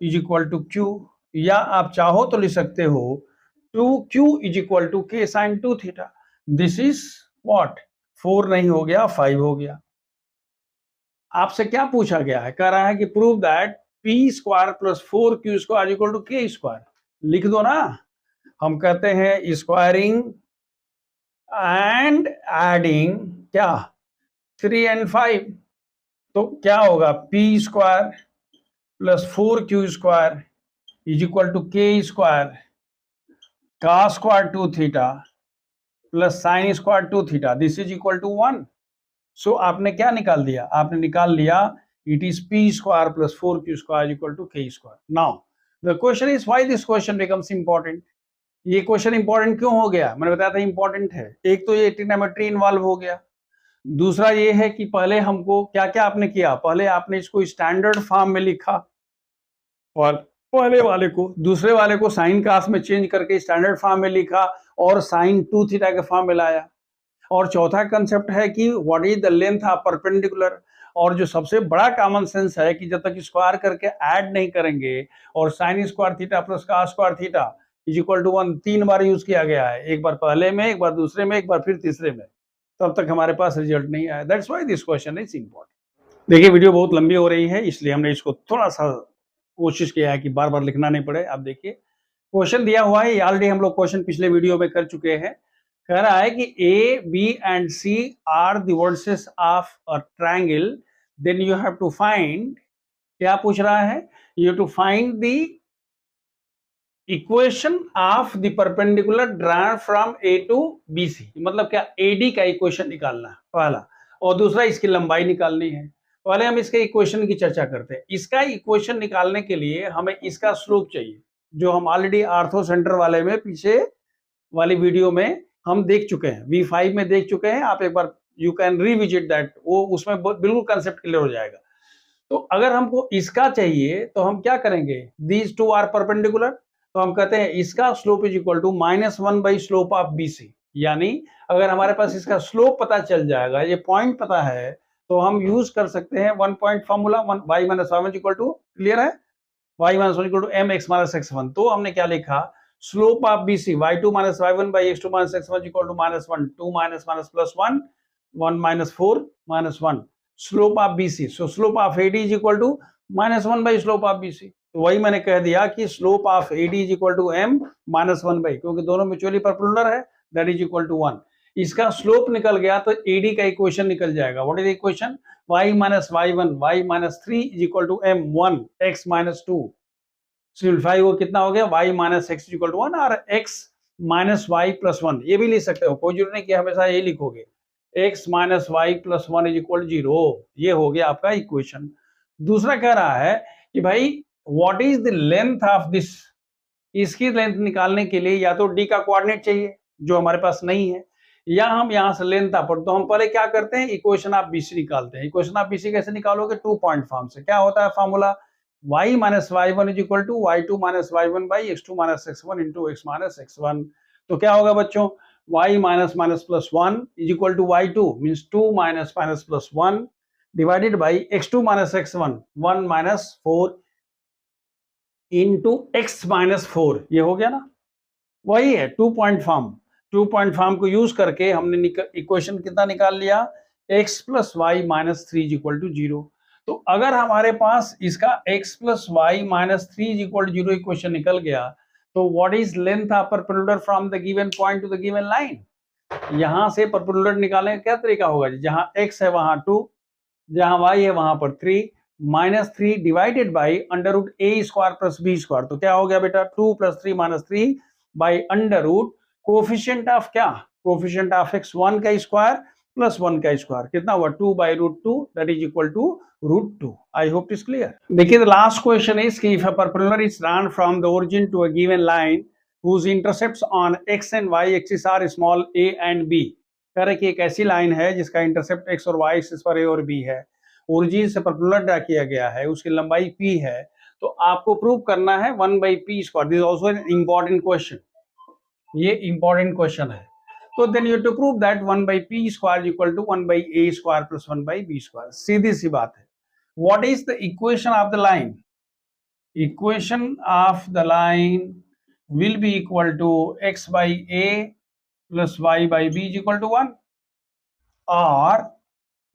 is equal to Q, या आप चाहो तो लिख सकते हो 2Q is equal to K sine 2 theta. This is what? 4 नहीं हो गया, 5 हो गया। आपसे क्या पूछा गया है? कह रहा है कि prove that P square plus 4Q square equal to के स्क्वायर। लिख दो ना। हम कहते हैं स्क्वायरिंग एंड एडिंग क्या 3 and 5, तो क्या होगा? P square plus 4Q square is equal to के स्क्वायर का square 2 theta plus sine square 2 theta, this is equal to 1। So आपने क्या निकाल दिया? आपने निकाल लिया it is p square plus 4Q square equal to के square. Now the question is why this question becomes important. ये क्वेश्चन इंपॉर्टेंट क्यों हो गया? मैंने बताया था इंपॉर्टेंट है। एक तो ये ट्रिग्नोमेट्री इन्वॉल्व हो गया, दूसरा ये है कि पहले हमको क्या क्या आपने किया, पहले आपने इसको स्टैंडर्ड फॉर्म में लिखा और पहले वाले को दूसरे वाले को साइन कास में चेंज करके स्टैंडर्ड फॉर्म में लिखा और साइन 2 थीटा के फॉर्म में लाया। और चौथा कंसेप्ट है कि what is the length of perpendicular. और जो सबसे बड़ा कॉमन सेंस है कि जब तक स्क्वायर करके ऐड नहीं करेंगे और sine square theta plus cos square theta is equal to 1 3 बार यूज किया गया है, एक बार पहले में, एक बार दूसरे में, एक बार फिर तीसरे में, तब तक हमारे पास रिजल्ट नहीं आया। That's why this question is important. देखिए वीडियो बहुत लंबी हो रही है, इसलिए हमने इसको थोड़ा सा कोशिश किया है कि बार बार लिखना नहीं पड़े। आप देखिए क्वेश्चन दिया हुआ है, ऑलरेडी हम लोग क्वेश्चन पिछले वीडियो में कर चुके हैं। कह रहा है कि A B and C are the vertices of a triangle, then you have to find, क्या पूछ रहा है? You to find the equation of the perpendicular drawn from A to B C. मतलब क्या? एडी का इक्वेशन निकालना है पहला, और दूसरा इसकी लंबाई निकालनी है। पहले हम इसके इक्वेशन की चर्चा करते हैं। इसका इक्वेशन निकालने के लिए हमें इसका स्लोप चाहिए, जो हम ऑलरेडी आर्थो सेंटर वाले में पीछे वाली वीडियो में हम देख चुके हैं, V5 में देख चुके हैं। आप एक बार यू कैन रिविजिट दैट, वो उसमें बिल्कुल कंसेप्ट क्लियर हो जाएगा। तो अगर हमको इसका चाहिए तो हम क्या करेंगे? दीज टू आर परपेंडिकुलर, तो हम कहते हैं इसका slope is equal to -1 by slope of BC। यानी अगर हमारे पास इसका स्लोप पता चल जाएगा, ये पॉइंट पता है, तो हम यूज कर सकते हैं 1 point formula, y - y1 equal to, clear है, y - 1 equal to mx - x1। तो हमने क्या लिखा? Slope of BC y2 - y1 by x2 - x1 equal to -1, 2 minus minus plus 1, 1 - 4 - 1, slope of BC। So slope of AD is equal to -1 by slope of BC। तो वही मैंने कह दिया कि slope of AD is equal to m - 1 by, क्योंकि दोनों म्यूचुअली परपेंडिकुलर है, दैट इज इक्वल टू 1। इसका स्लोप निकल गया तो AD का इक्वेशन निकल जाएगा। What is the equation? y - y1 y - 3 is equal to m1 x - 2। Simplify वो कितना हो गया? y - x इक्वल टू 1 और x - y + 1, ये भी लिख सकते हो, कोई जरूरत नहीं कि हमेशा यही लिखोगे। x - y + 1 इज इक्वल 0, ये हो गया आपका इक्वेशन। दूसरा कह रहा है कि भाई what is the length of this. इसकी लेंथ निकालने के लिए या तो d का कोऑर्डिनेट चाहिए, जो हमारे पास नहीं है, या हम यहां से लेंथ आप, तो हम पहले क्या करते हैं? इक्वेशन ऑफ BC निकालते हैं। इक्वेशन ऑफ BC कैसे निकालोगे? 2 पॉइंट फॉर्म से। क्या होता है formula? y - y1 is equal to y2 - y1 by x2 - x1 into x - x1। तो क्या होगा बच्चों? y - plus 1 is equal to y2 means 2 - plus 1 divided by x2 - x1 1 - 4 into x - 4। ये हो गया ना? वही है 2 पॉइंट फॉर्म। 2 पॉइंट फॉर्म को यूज करके हमने इक्वेशन कितना निकाल लिया? x + y - 3 is equal to 0। तो तो अगर हमारे पास इसका x plus y minus 3 is equal to 0 equation निकल गया, तो what is length of perpendicular from the given point to the given line? यहां से परपेंडिकुलर निकालने का क्या तरीका होगा? जहां x है वहां 2, जहां y है वहां पर 3, minus 3 divided by under root A square plus B square. तो क्या हो गया बेटा? 2 plus 3 minus 3 by under root coefficient of क्या? कोफिशिएंट ऑफ x 1 का स्क्वायर प्लस 1 का स्क्वायर। कितना हुआ? 2 by root 2 that is equal to root 2। I hope is clear. देखिए द लास्ट क्वेश्चन इज कि if a perpendicular is drawn from the origin to a given line whose intercepts on x and y axis are small a and b। कह रहे कि एक ऐसी लाइन है जिसका इंटरसेप्ट x और y एक्सिस पर a और b है, ओरिजिन से परपेंडिकुलर ड्रा किया गया है, उसकी लंबाई p है, तो आपको प्रूव करना है 1 by p square. This is also an important question, ये इंपॉर्टेंट क्वेश्चन है। तो then you have to prove that 1 by p square equal to 1 by a square plus 1 by b square. सीधी सी बात है। What is the equation of the line? Equation of the line will be equal to x by a plus y by b is equal to 1, or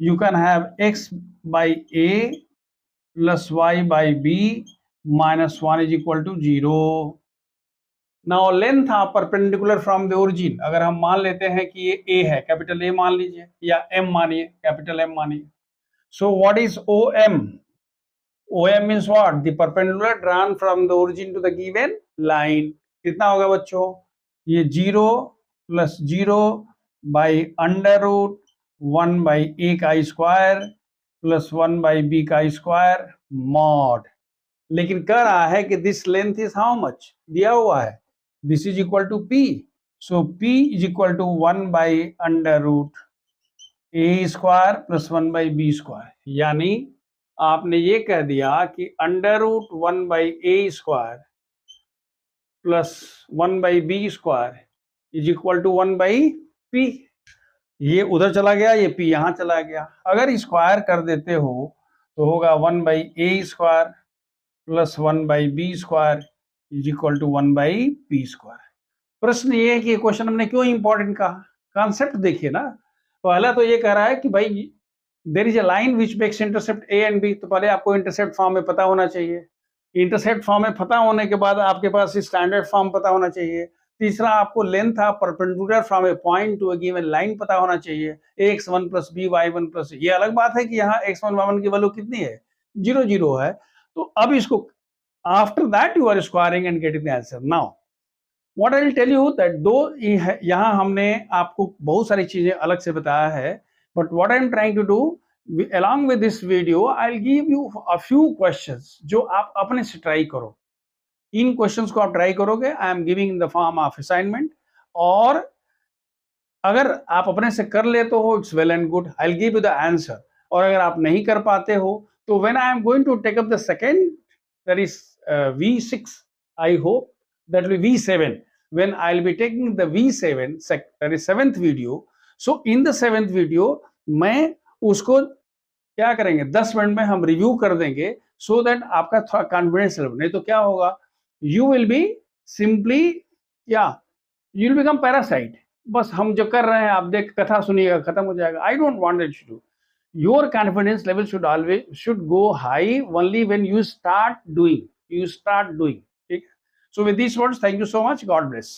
you can have x by a plus y by b minus 1 is equal to 0. Now length of perpendicular from the origin, अगर हम मान लेते हैं कि ये a है, कैपिटल A मान लीजिए, या m मानिए, कैपिटल M मानिए। So what is OM? OM means what? The perpendicular drawn from the origin to the given line। कितना होगा बच्चों? ये 0 plus 0 by under root 1 by a का स्क्वायर प्लस 1 बाई बी का स्क्वायर मॉड। लेकिन कह रहा है कि this length is how much? दिया हुआ है this is equal to p. So p is equal to 1 by under root A square plus 1 by B square. यानी आपने ये कह दिया कि under root 1 by A square plus 1 by B square is equal to 1 by P. ये उधर चला गया, ये पी यहां चला गया। अगर स्क्वायर कर देते हो तो होगा 1 by A square plus 1 by B square is equal to 1 by P square. प्रश्न ये है कि क्वेश्चन हमने क्यों इंपॉर्टेंट कहा? कॉन्सेप्ट देखिए ना। पहला तो ये कह रहा है कि भाई there is a line which makes intercept A and B, तो पहले आपको इंटरसेप्ट फॉर्म में पता होना चाहिए। इंटरसेप्ट फॉर्म में पता होने के बाद आपके पास स्टैंडर्ड फॉर्म पता होना चाहिए। तीसरा, आपको length of perpendicular from a point to a given line पता होना चाहिए। x1 plus B y1 plus, ये अलग बात है कि यहाँ x1 y1 की वैल्यू कितनी है? 0 0 है। तो अब इसको after that you are squaring and getting the answer. Now what I will tell you that दो यहाँ हमने आपको बहुत सारी चीजें अलग से बताया है, but what I am trying to do along with this video I'll give you a few questions जो आप अपने से ट्राई करो। इन क्वेश्चंस को आप ट्राई करोगे, I am giving in the form of assignment, और अगर आप अपने से कर लेते हो it's well and good, I will give you the answer. और अगर आप नहीं कर पाते हो तो when I am going to take up the second, that is V6, I hope that will be V7, when I'll be taking the V7 that is 7th video. So in the 7th video मैं उसको क्या करेंगे, 10 मिनट में हम रिव्यू कर देंगे, सो दैट आपका थोड़ा कॉन्फिडेंस लेवल। नहीं तो क्या होगा, you will be simply you will become parasite. बस हम जो कर रहे हैं आप देख कथा सुनिएगा, खत्म हो जाएगा। I don't want it to do. Your confidence level should go high only when you start doing. ठीक है? So with this words, thank you so much, God bless.